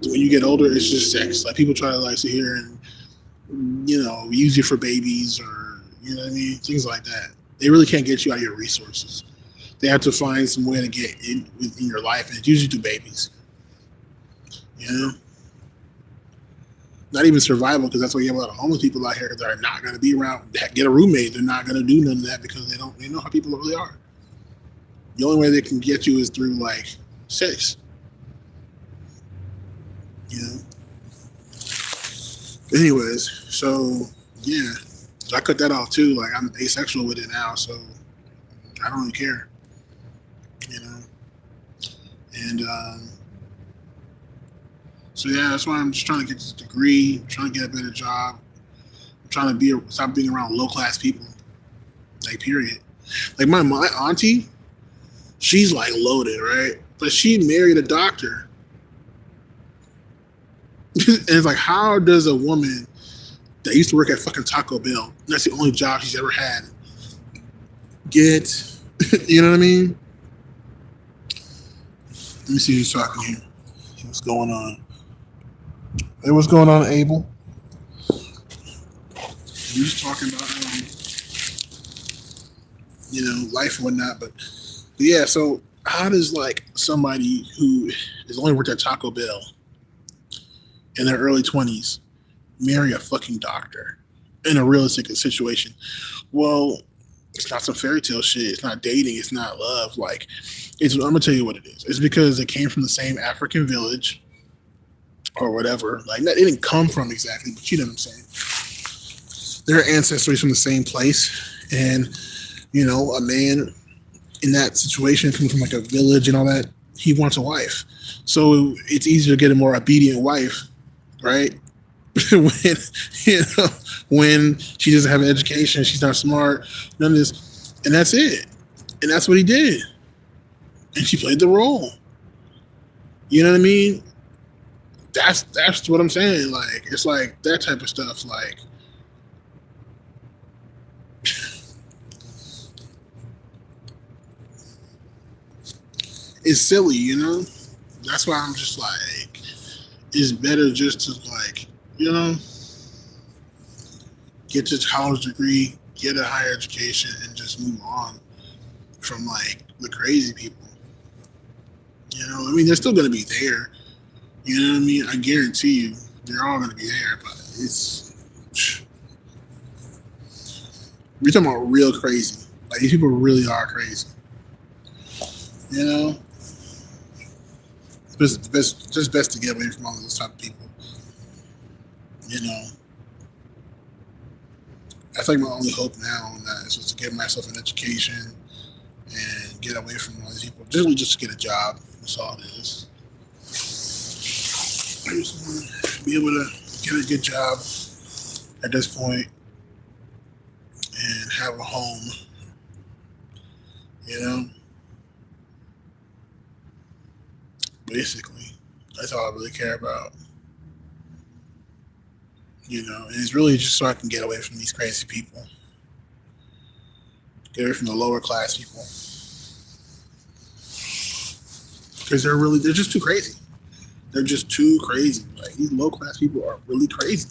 When you get older, it's just sex. Like people try to like sit here and use you for babies or what I mean, things like that. They really can't get you out of your resources. They have to find some way to get in your life, and it's usually through babies. You know, not even survival because that's why you have a lot of homeless people out here that are not going to be around. Get a roommate. They're not going to do none of that because they know how people really are. The only way they can get you is through like sex. You know. Anyways, so yeah, so I cut that off too. Like I'm asexual with it now, so I don't really care. You know, and so yeah, that's why I'm just trying to get this degree, I'm trying to get a better job, I'm trying to stop being around low class people. Like period. Like my auntie, she's like loaded, right? But she married a doctor, and it's like, how does a woman that used to work at fucking Taco Bell, that's the only job she's ever had, get, you know what I mean? Let me see who's talking here. What's going on? Hey, what's going on, Abel? We're just talking about, life and whatnot. But yeah, so how does like somebody who has only worked at Taco Bell in their early 20s marry a fucking doctor in a realistic situation? Well, it's not some fairy tale shit. It's not dating. It's not love. Like, I'm gonna tell you what it is. It's because they came from the same African village or whatever. Like, they didn't come from exactly, but you know what I'm saying. Their ancestors from the same place, and a man in that situation coming from like a village and all that, he wants a wife. So it's easier to get a more obedient wife, right? when you know when she doesn't have an education, she's not smart, none of this, and that's it. And that's what he did, and she played the role. You know what I mean? That's what I'm saying. Like it's like that type of stuff. Like it's silly, That's why I'm just like, it's better just to like, you know, get your college degree, get a higher education, and just move on from like the crazy people. I mean, they're still gonna be there. You know what I mean? I guarantee you, they're all gonna be there. But it's we're talking about real crazy. Like these people really are crazy. You know, just best to get away from all those type of people. You know, that's like my only hope now on that is just to get myself an education and get away from all these people. Just to get a job. That's all it is. I just want to be able to get a good job at this point and have a home. You know, basically, that's all I really care about. And it's really just so I can get away from these crazy people. They're from the lower class people because they're just too crazy. They're just too crazy. Like these low class people are really crazy.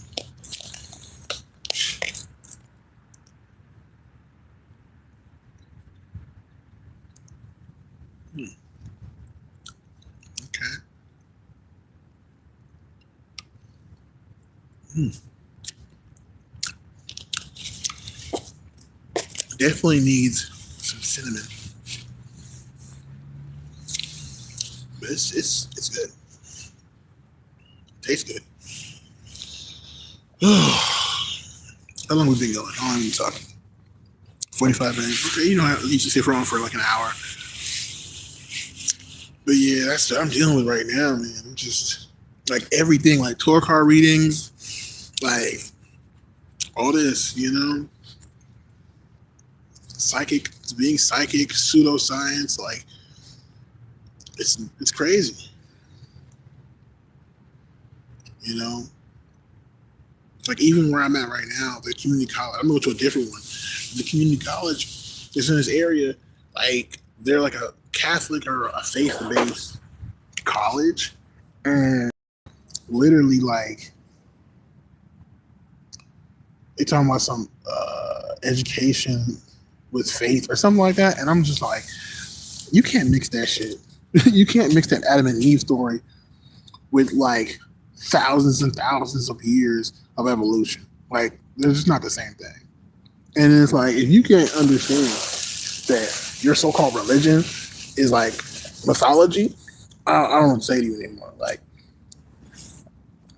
Hmm. Okay. Hmm. Definitely needs some cinnamon, but it's good. Tastes good. How long we been going? How long have we been talking? 45 minutes. Okay, you know, I need to sit around for like an hour. But yeah, that's what I'm dealing with right now, man. I'm just like everything, like tour car readings, like all this, psychic, being psychic, pseudoscience, like it's crazy, you know. Like even where I'm at right now, the community college. I'm going to a different one. The community college is in this area, like they're like a Catholic or a faith-based college, and literally like they talking about some education with faith or something like that, and I'm just like, you can't mix that shit. You can't mix that Adam and Eve story with like thousands and thousands of years of evolution. Like they're just not the same thing. And it's like if you can't understand that your so-called religion is like mythology, I don't know what to say to you anymore. Like,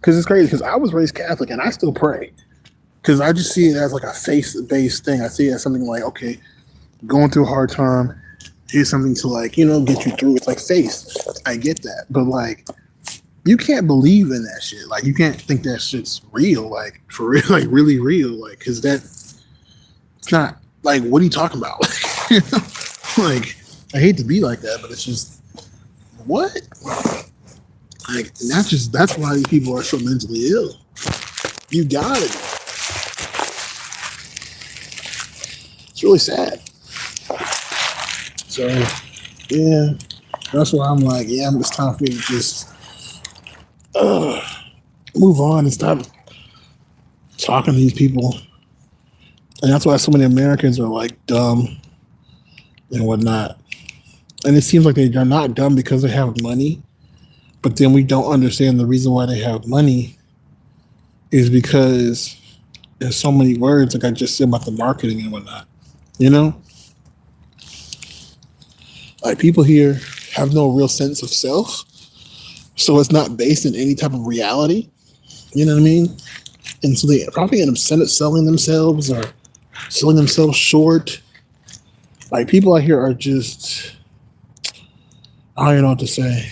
because it's crazy. Because I was raised Catholic and I still pray. Because I just see it as like a faith-based thing. I see it as something like, okay, going through a hard time, here's something to like, get you through. It's like faith. I get that. But like, you can't believe in that shit. Like, you can't think that shit's real. Like, for real, like really real. Like, because it's not like, what are you talking about? Like, I hate to be like that, but it's just, what? Like, that's why these people are so mentally ill. You got it. It's really sad. So, yeah, that's why I'm like, yeah, it's time for me to just move on and stop talking to these people. And that's why so many Americans are like dumb and whatnot. And it seems like they're not dumb because they have money, but then we don't understand the reason why they have money is because there's so many words, like I just said about the marketing and whatnot. Like people here have no real sense of self, so it's not based in any type of reality. You know what I mean? And so they probably end up selling themselves or selling themselves short. Like people out here are just, I don't even know what to say.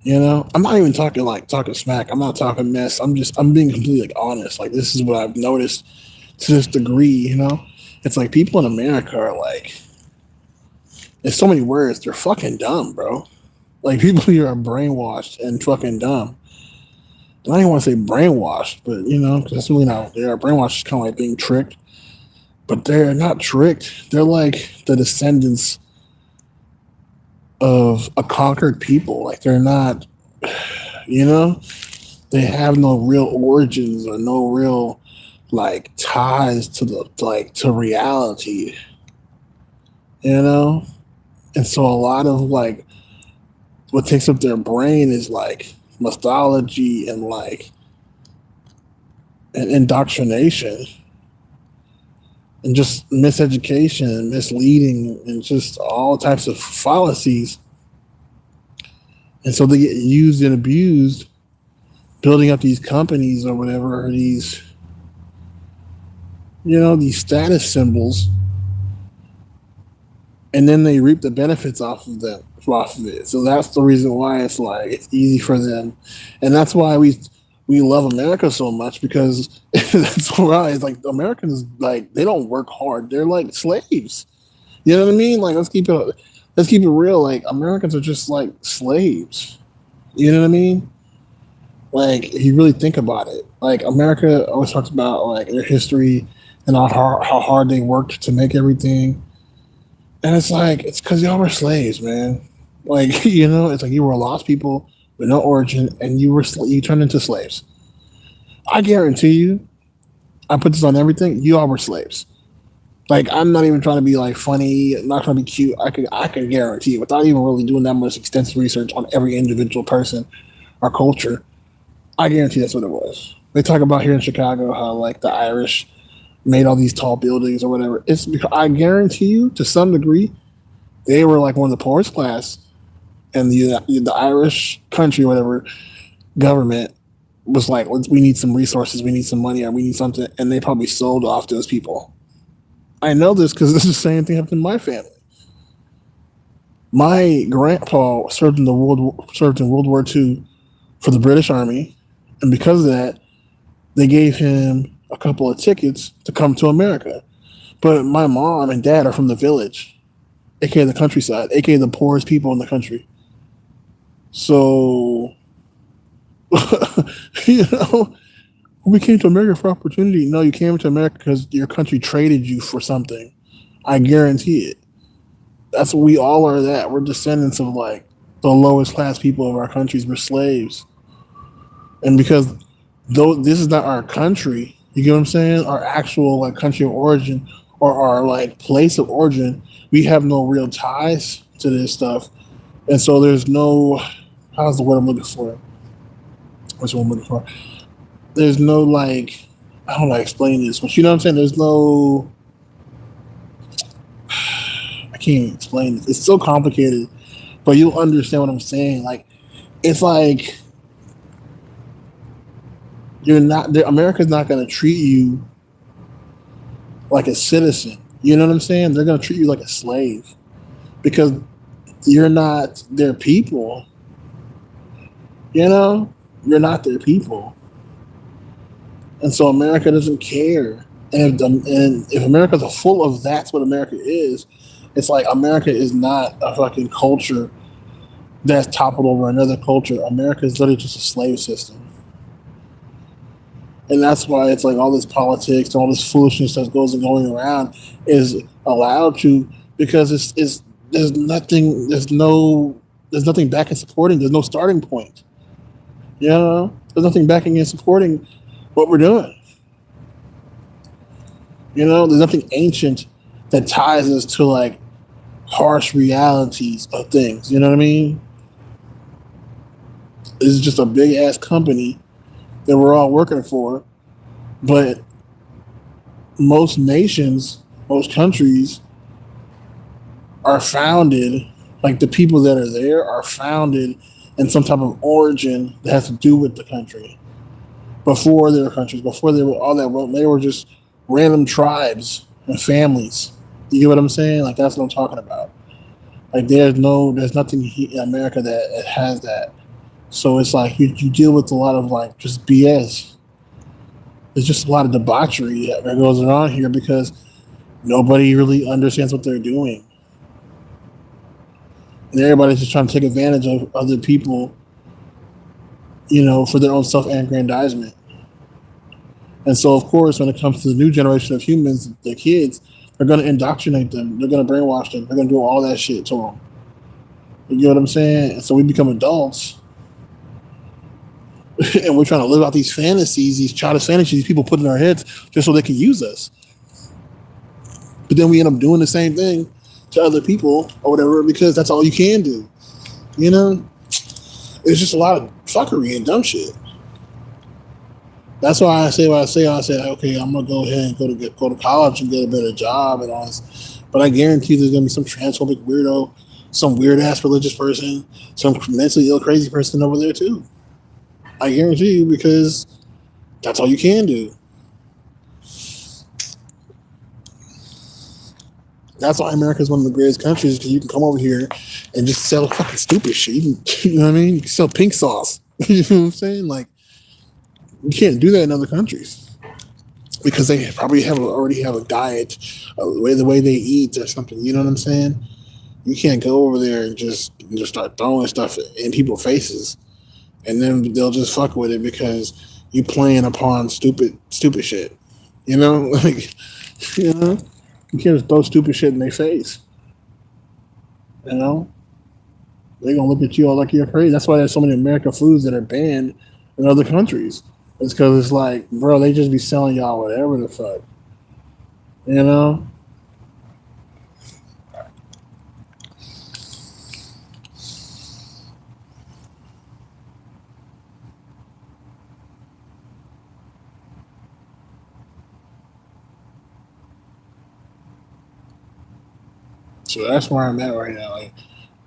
I'm not even talking smack. I'm not talking mess. I'm being completely like honest. Like this is what I've noticed to this degree. It's like people in America are like, there's so many words. They're fucking dumb, bro. Like people here are brainwashed and fucking dumb. And I don't even want to say brainwashed, but because that's really not. They are brainwashed. Is kind of like being tricked, but they're not tricked. They're like the descendants of a conquered people. Like they're not, they have no real origins or no real like ties to reality. And so a lot of like what takes up their brain is like mythology and like an indoctrination and just miseducation and misleading and just all types of fallacies. And so they get used and abused building up these companies or whatever, or these status symbols, and then they reap the benefits off of it. So that's the reason why it's like it's easy for them, and that's why we love America so much, because that's why it's like Americans, like they don't work hard. They're like slaves. You know what I mean? Like let's keep it real. Like Americans are just like slaves. You know what I mean? Like if you really think about it, like America always talks about like their history and how hard they worked to make everything. And it's like it's because y'all were slaves, man. Like it's like you were lost people with no origin, and you turned into slaves. I guarantee you, I put this on everything. You all were slaves. Like I'm not even trying to be like funny, I'm not trying to be cute. I can guarantee without even really doing that much extensive research on every individual person or culture. I guarantee that's what it was. They talk about here in Chicago how like the Irish made all these tall buildings or whatever. It's because I guarantee you, to some degree, they were like one of the poorest class, and the Irish country, or whatever government was like, we need some resources, we need some money, or we need something, and they probably sold off those people. I know this because this is the same thing happened in my family. My grandpa served in World War II for the British Army, and because of that, they gave him a couple of tickets to come to America. But my mom and dad are from the village, aka the countryside, aka the poorest people in the country. So, you know, we came to America for opportunity. No, you came to America because your country traded you for something. I guarantee it. That's what we all are. That we're descendants of like the lowest class people of our countries. We're slaves, and because though this is not our country, you get what I'm saying? Our actual like country of origin or our like place of origin, we have no real ties to this stuff, and so there's no. How's the word I'm looking for? What's the one I'm looking for? There's no like. I don't know how to explain this, but you know what I'm saying. There's no. I can't even explain it. It's so complicated, but you'll understand what I'm saying. Like it's like you're not. America's not going to treat you like a citizen. You know what I'm saying? They're going to treat you like a slave because you're not their people. You know, you're not their people, and so America doesn't care. And if America's full of that's what America is, it's like America is not a fucking culture that's toppled over another culture. America is literally just a slave system. And that's why it's like all this politics, all this foolishness that goes and going around is allowed to because it's there's nothing back and supporting. There's no starting point. You know, there's nothing backing and supporting what we're doing. You know, there's nothing ancient that ties us to like harsh realities of things. You know what I mean? It's just a big ass company that we're all working for. But most nations, most countries are founded, like the people that are there are founded in some type of origin that has to do with the country. Before there were countries, before they were all that, well, they were just random tribes and families. You get what I'm saying? Like that's what I'm talking about. Like there's nothing in America that has that. So it's like you deal with a lot of like just BS. There's just a lot of debauchery that goes around here because nobody really understands what they're doing. And everybody's just trying to take advantage of other people, for their own self-aggrandizement. And so, of course, when it comes to the new generation of humans, the kids, they're going to indoctrinate them. They're going to brainwash them. They're going to do all that shit to them. You know what I'm saying? And so we become adults, and we're trying to live out these fantasies, these childish fantasies these people put in our heads just so they can use us. But then we end up doing the same thing to other people or whatever because that's all you can do. You know? It's just a lot of fuckery and dumb shit. That's why I say what I say. I say, okay, I'm gonna go ahead and go to college and get a better job and all this. But I guarantee there's gonna be some transphobic weirdo, some weird ass religious person, some mentally ill crazy person over there too. I guarantee you because that's all you can do. That's why America is one of the greatest countries because you can come over here and just sell fucking stupid shit. You know what I mean? You can sell pink sauce. You know what I'm saying? Like, you can't do that in other countries because they probably already have a diet, the way they eat or something. You know what I'm saying? You can't go over there and just start throwing stuff in people's faces, and then they'll just fuck with it because you playing upon stupid shit. You know, like you know, you can't just throw stupid shit in their face. You know, they're gonna look at you all like you're crazy. That's why there's so many American foods that are banned in other countries. It's because it's like, bro, they just be selling y'all whatever the fuck. You know. So that's where I'm at right now. Like,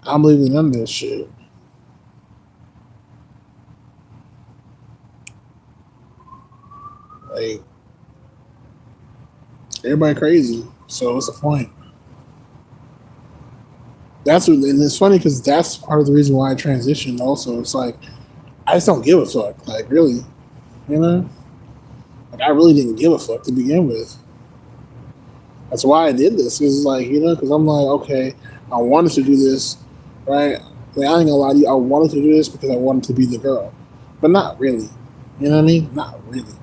I'm believing none of this shit. Like, everybody crazy. So what's the point? That's what, and it's funny because that's part of the reason why I transitioned. Also, it's like I just don't give a fuck. Like, really, you know, like I really didn't give a fuck to begin with. That's why I did this. Because like, because I'm like, okay, I wanted to do this, right? Like, I ain't gonna lie to you, I wanted to do this because I wanted to be the girl, but not really. You know what I mean? Not really.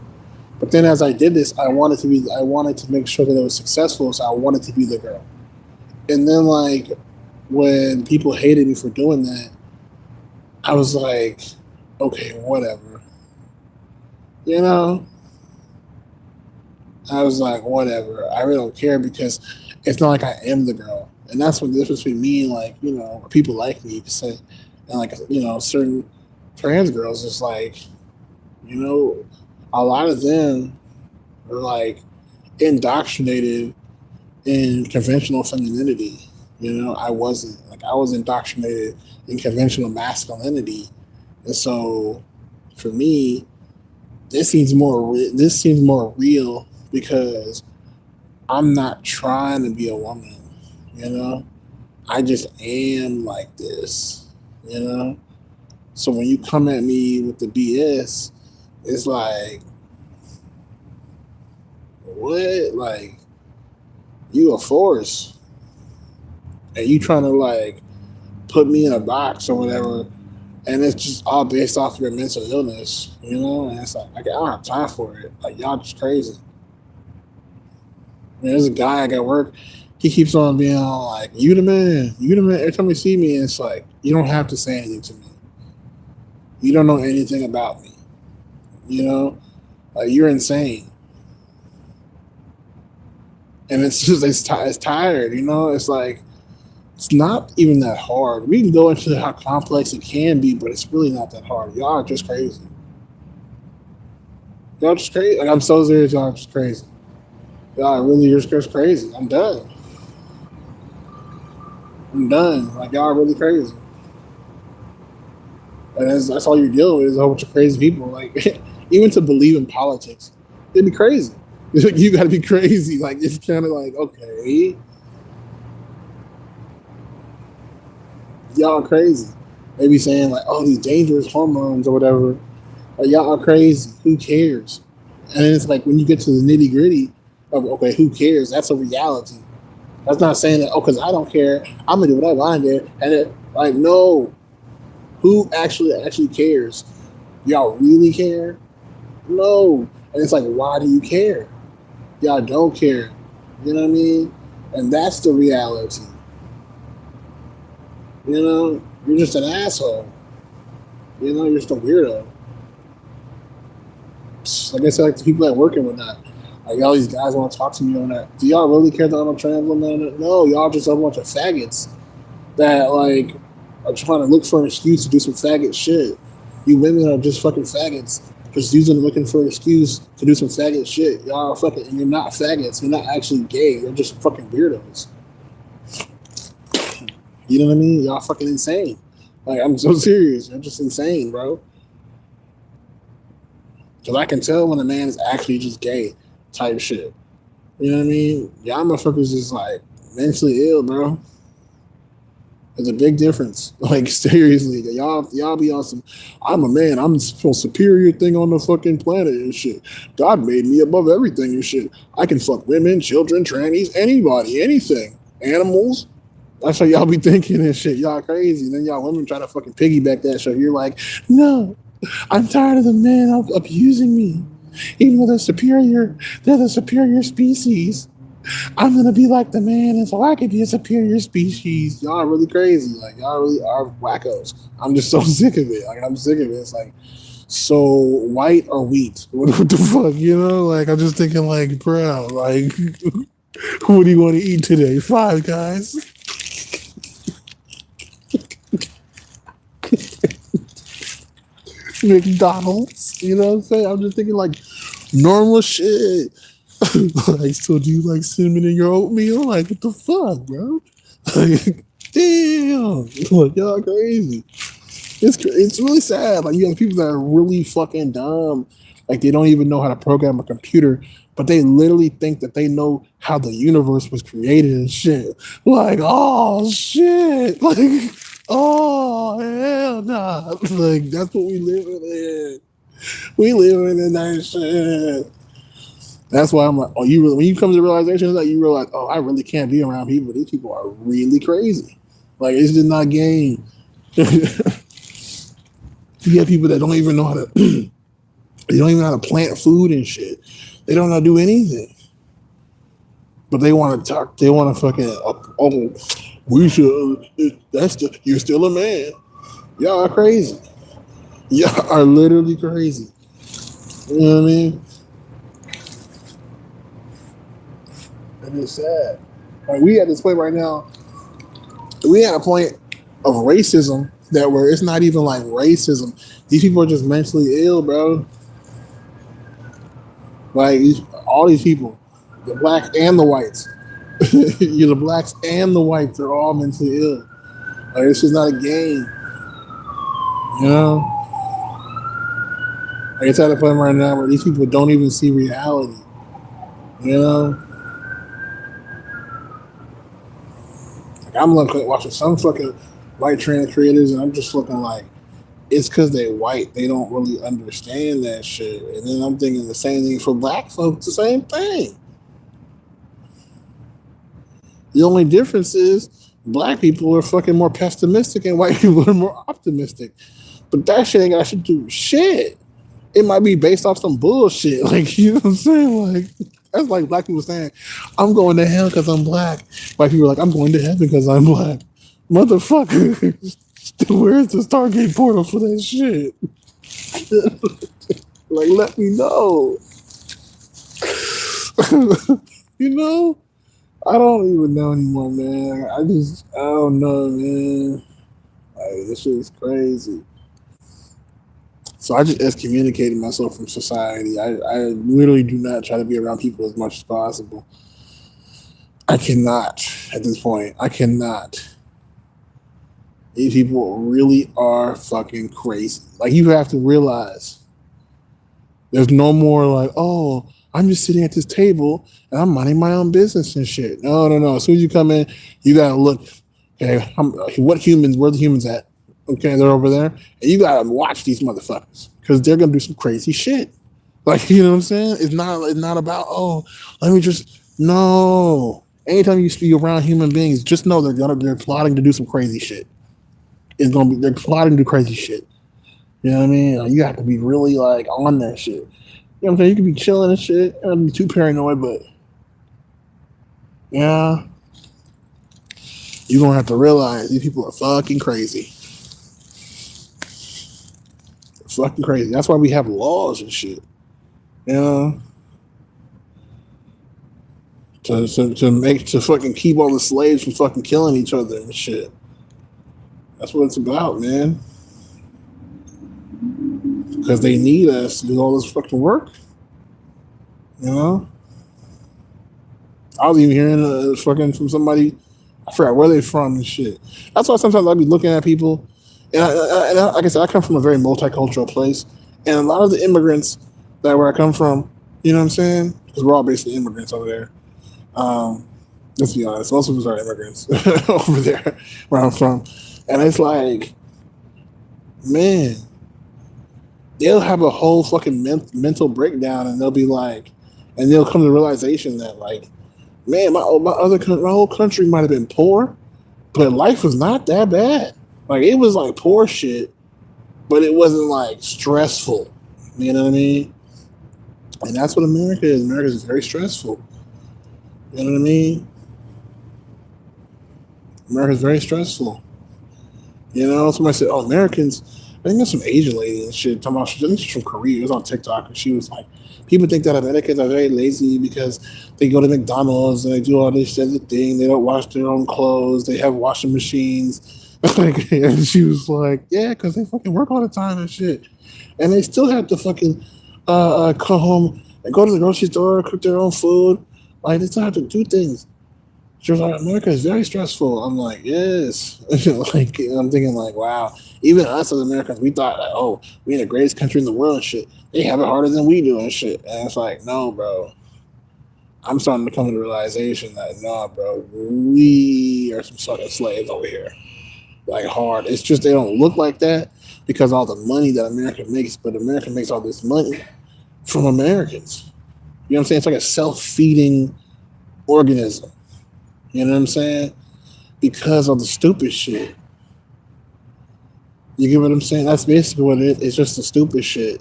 But then as I did this, I wanted to make sure that it was successful, so I wanted to be the girl. And then like when people hated me for doing that, I was like, okay, whatever. You know, I was like, whatever. I really don't care because it's not like I am the girl. And that's what the difference between me and like, people like me, you could say, and like, certain trans girls is like, you know, a lot of them are like indoctrinated in conventional femininity. I wasn't. Like I was indoctrinated in conventional masculinity. And so for me, this seems more real because I'm not trying to be a woman, you know? I just am like this, you know? So when you come at me with the BS, it's like, what? Like, you a force. And you trying to, like, put me in a box or whatever. And it's just all based off your mental illness, you know? And it's like I don't have time for it. Like, y'all just crazy. There's a guy I got work. He keeps on being all like, "You the man, you the man." Every time he see me, it's like you don't have to say anything to me. You don't know anything about me. You know, like you're insane. And it's just it's tired. It's like it's not even that hard. We can go into how complex it can be, but it's really not that hard. Y'all are just crazy. Y'all just crazy. Like I'm so serious. Y'all are just crazy. Y'all really just crazy. I'm done. I'm done. Like y'all are really crazy. And that's all you're dealing with is a whole bunch of crazy people. Like, even to believe in politics, it'd be crazy. You got to be crazy. Like, it's kind of like, okay, y'all are crazy. They be saying, like, oh, these dangerous hormones or whatever. Like, y'all are crazy. Who cares? And then it's like, when you get to the nitty gritty of, okay, who cares? That's a reality. That's not saying that, oh, because I don't care, I'm going to do whatever I do. And it, like, no. Who actually cares? Y'all really care? No. And it's like, why do you care? Y'all don't care. You know what I mean? And that's the reality. You're just an asshole. You're just a weirdo. Like I said, like the people that work and whatnot. Like all these guys want to talk to me on that. Do y'all really care that I'm a trans woman? No, y'all just a bunch of faggots that like are trying to look for an excuse to do some faggot shit. You women are just fucking faggots. Just looking for an excuse to do some faggot shit. Y'all are fucking, and you're not faggots. You're not actually gay. You're just fucking weirdos. You know what I mean? Y'all fucking insane. Like, I'm so serious. You're just insane, bro. Because I can tell when a man is actually just gay type shit. You know what I mean? Y'all motherfuckers is like mentally ill, bro. There's a big difference. Like seriously, y'all be on some. I'm a man. I'm the most superior thing on the fucking planet and shit. God made me above everything and shit. I can fuck women, children, trannies, anybody, anything, animals. That's how y'all be thinking and shit. Y'all crazy. And then y'all women try to fucking piggyback that shit. You're like, no, I'm tired of the man abusing me. Even though they're the superior species. I'm gonna be like the man, and so I could be a superior species. Y'all are really crazy. Like y'all really are wackos. I'm just so sick of it. Like I'm sick of it. It's like so white or wheat. What the fuck, you know? Like I'm just thinking, like, bro, like, what do you want to eat today? Five Guys, McDonald's. You know what I'm saying? I'm just thinking like normal shit. Like, so do you like cinnamon in your oatmeal? Like, what the fuck, bro? Like, damn, like y'all crazy. It's really sad. Like you have people that are really fucking dumb. Like they don't even know how to program a computer, but they literally think that they know how the universe was created and shit. Like, oh shit. Like, oh hell nah. Like that's what we live in. We live in that shit. That's why I'm like, oh, you really, when you come to the realization of that, you realize, oh, I really can't be around people. These people are really crazy. Like it's just not game. You have people that don't even know how to they don't even know how to plant food and shit. They don't know how to do anything. But they want to talk, they want to fucking oh, we should that's the you're still a man. Y'all are crazy. Y'all are literally crazy. You know what I mean? It is sad. Like we at this point right now, we at a point of racism that where it's not even like racism. These people are just mentally ill, bro. Like all these people, the blacks and the whites, you're the blacks and the whites are all mentally ill. Like it's just not a game, you know. Like it's at a point right now where these people don't even see reality, you know. Like I'm looking watching some fucking white trans creators, and I'm just looking like it's because they white. They don't really understand that shit. And then I'm thinking the same thing for black folks. The same thing. The only difference is black people are fucking more pessimistic and white people are more optimistic. But that shit ain't got shit to do with shit. It might be based off some bullshit. Like, you know what I'm saying? Like, that's like black people saying, I'm going to hell because I'm black. White people are like, I'm going to heaven because I'm black. Motherfucker. Where's the Stargate portal for that shit? Like, let me know. You know? I don't even know anymore, man. I don't know, man. Like, this shit is crazy. So I just excommunicated myself from society. I literally do not try to be around people as much as possible. I cannot at this point. I cannot. These people really are fucking crazy. Like you have to realize there's no more like, oh, I'm just sitting at this table and I'm minding my own business and shit. No, no, no. As soon as you come in, you gotta look. Okay, what humans? Where the humans at? Okay, they're over there, and you gotta watch these motherfuckers because they're gonna do some crazy shit. Like you know what I'm saying? It's not about oh, let me just no. Anytime you speak around human beings, just know they're plotting to do some crazy shit. It's gonna be they're plotting to do crazy shit. You know what I mean? Like, you have to be really like on that shit. You know what I'm saying? You can be chilling and shit. I don't be too paranoid, but yeah, you're gonna have to realize these people are fucking crazy. They're fucking crazy. That's why we have laws and shit. You know? To fucking keep all the slaves from fucking killing each other and shit. That's what it's about, man. Because they need us to do all this fucking work. You know? I was even hearing fucking from somebody, I forgot where they from and shit. That's why sometimes I be looking at people, and like I said, I come from a very multicultural place, and a lot of the immigrants that where I come from, you know what I'm saying? Because we're all basically immigrants over there. Let's be honest, most of us are immigrants over there where I'm from, and it's like, man, they'll have a whole fucking mental breakdown, and they'll be like, and they'll come to the realization that like, man, my whole country might have been poor, but life was not that bad. Like it was like poor shit, but it wasn't like stressful. You know what I mean? And that's what America is. America is very stressful. You know what I mean? America's very stressful. You know, somebody said, "Oh, Americans." I think there's some Asian lady and shit talking about. I think she's from Korea. It was on TikTok, and she was like, "People think that Americans are very lazy because they go to McDonald's and they do all this other thing. They don't wash their own clothes. They have washing machines." And she was like, "Yeah, because they fucking work all the time and shit, and they still have to fucking come home and go to the grocery store, cook their own food. Like they still have to do things." She was like, America is very stressful. I'm like, yes. Like, I'm thinking, like, wow. Even us as Americans, we thought, like, oh, we're the greatest country in the world and shit. They have it harder than we do and shit. And it's like, no, bro. I'm starting to come to the realization that, nah, bro, we are some sort of slaves over here. Like, hard. It's just they don't look like that because all the money that America makes, but America makes all this money from Americans. You know what I'm saying? It's like a self feeding organism. You know what I'm saying? Because of the stupid shit. You get what I'm saying? That's basically what it is. It's just the stupid shit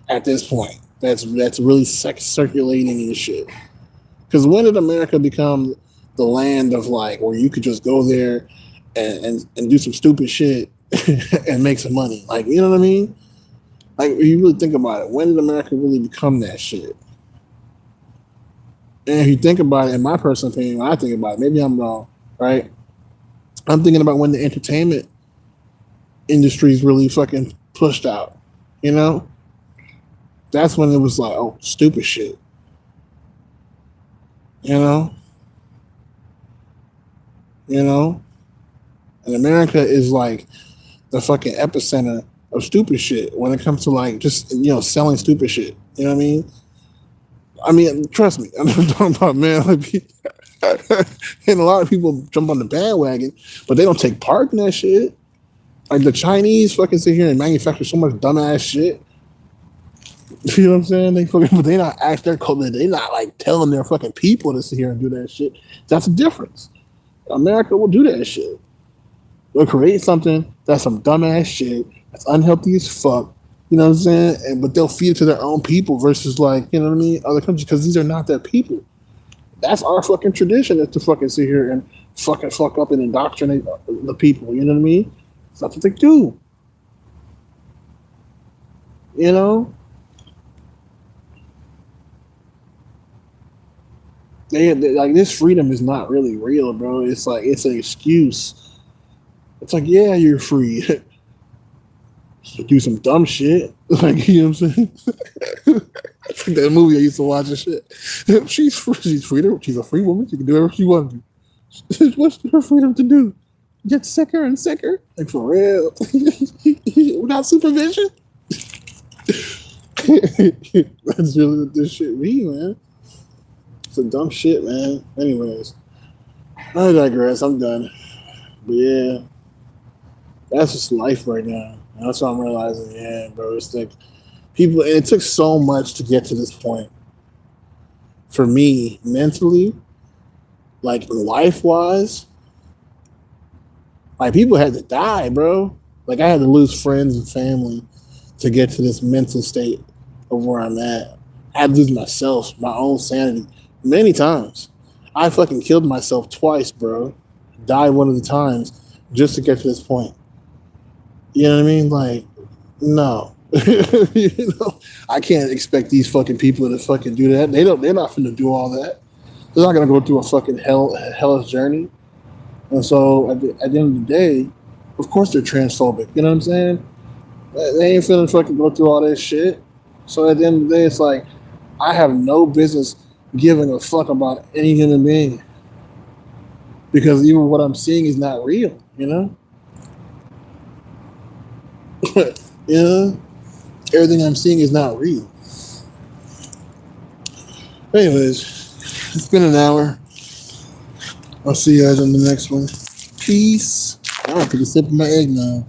at this point. That's really circulating and shit. Because when did America become the land of like where you could just go there and do some stupid shit and make some money? Like, you know what I mean? Like, if you really think about it, when did America really become that shit? And if you think about it, in my personal opinion, when I think about it, maybe I'm wrong, right? I'm thinking about when the entertainment industry's really fucking pushed out, you know? That's when it was like, oh, stupid shit, you know? You know? And America is like the fucking epicenter of stupid shit when it comes to like just, you know, selling stupid shit. You know what I mean? I mean, trust me, I'm talking about, man, like, and a lot of people jump on the bandwagon, but they don't take part in that shit. Like the Chinese fucking sit here and manufacture so much dumbass shit. You know what I'm saying? They fucking, but they not act their code. They not like telling their fucking people to sit here and do that shit. That's the difference. America will do that shit. They'll create something that's some dumbass shit that's unhealthy as fuck. You know what I'm saying? But they'll feed it to their own people versus like, you know what I mean, other countries because these are not their people. That's our fucking tradition is to fucking sit here and fucking fuck up and indoctrinate the people. You know what I mean? That's what they do. You know? They like this freedom is not really real, bro. It's like it's an excuse. It's like, yeah, you're free. Do some dumb shit. Like, you know what I'm saying? It's like that movie I used to watch and shit. She's free. She's a free woman. She can do whatever she wants to. What's her freedom to do? Get sicker and sicker? Like, for real? Without supervision? That's really what this shit mean, man. It's a dumb shit, man. Anyways, I digress. I'm done. But yeah, that's just life right now. And that's what I'm realizing. Yeah, bro. It's like people, and it took so much to get to this point. For me, mentally, like life wise, like people had to die, bro. Like I had to lose friends and family to get to this mental state of where I'm at. I had to lose myself, my own sanity, many times. I fucking killed myself twice, bro. Died one of the times just to get to this point. You know what I mean? Like, no. You know, I can't expect these fucking people to fucking do that. They're not finna do all that. They're not gonna go through a fucking hellish journey. And so at the end of the day, of course they're transphobic. You know what I'm saying? They ain't finna fucking go through all that shit. So at the end of the day, it's like I have no business giving a fuck about any human being because even what I'm seeing is not real. You know? You know? Everything I'm seeing is not real. Anyways, it's been an hour. I'll see you guys on the next one. Peace. I'm gonna take a sip of my eggnog.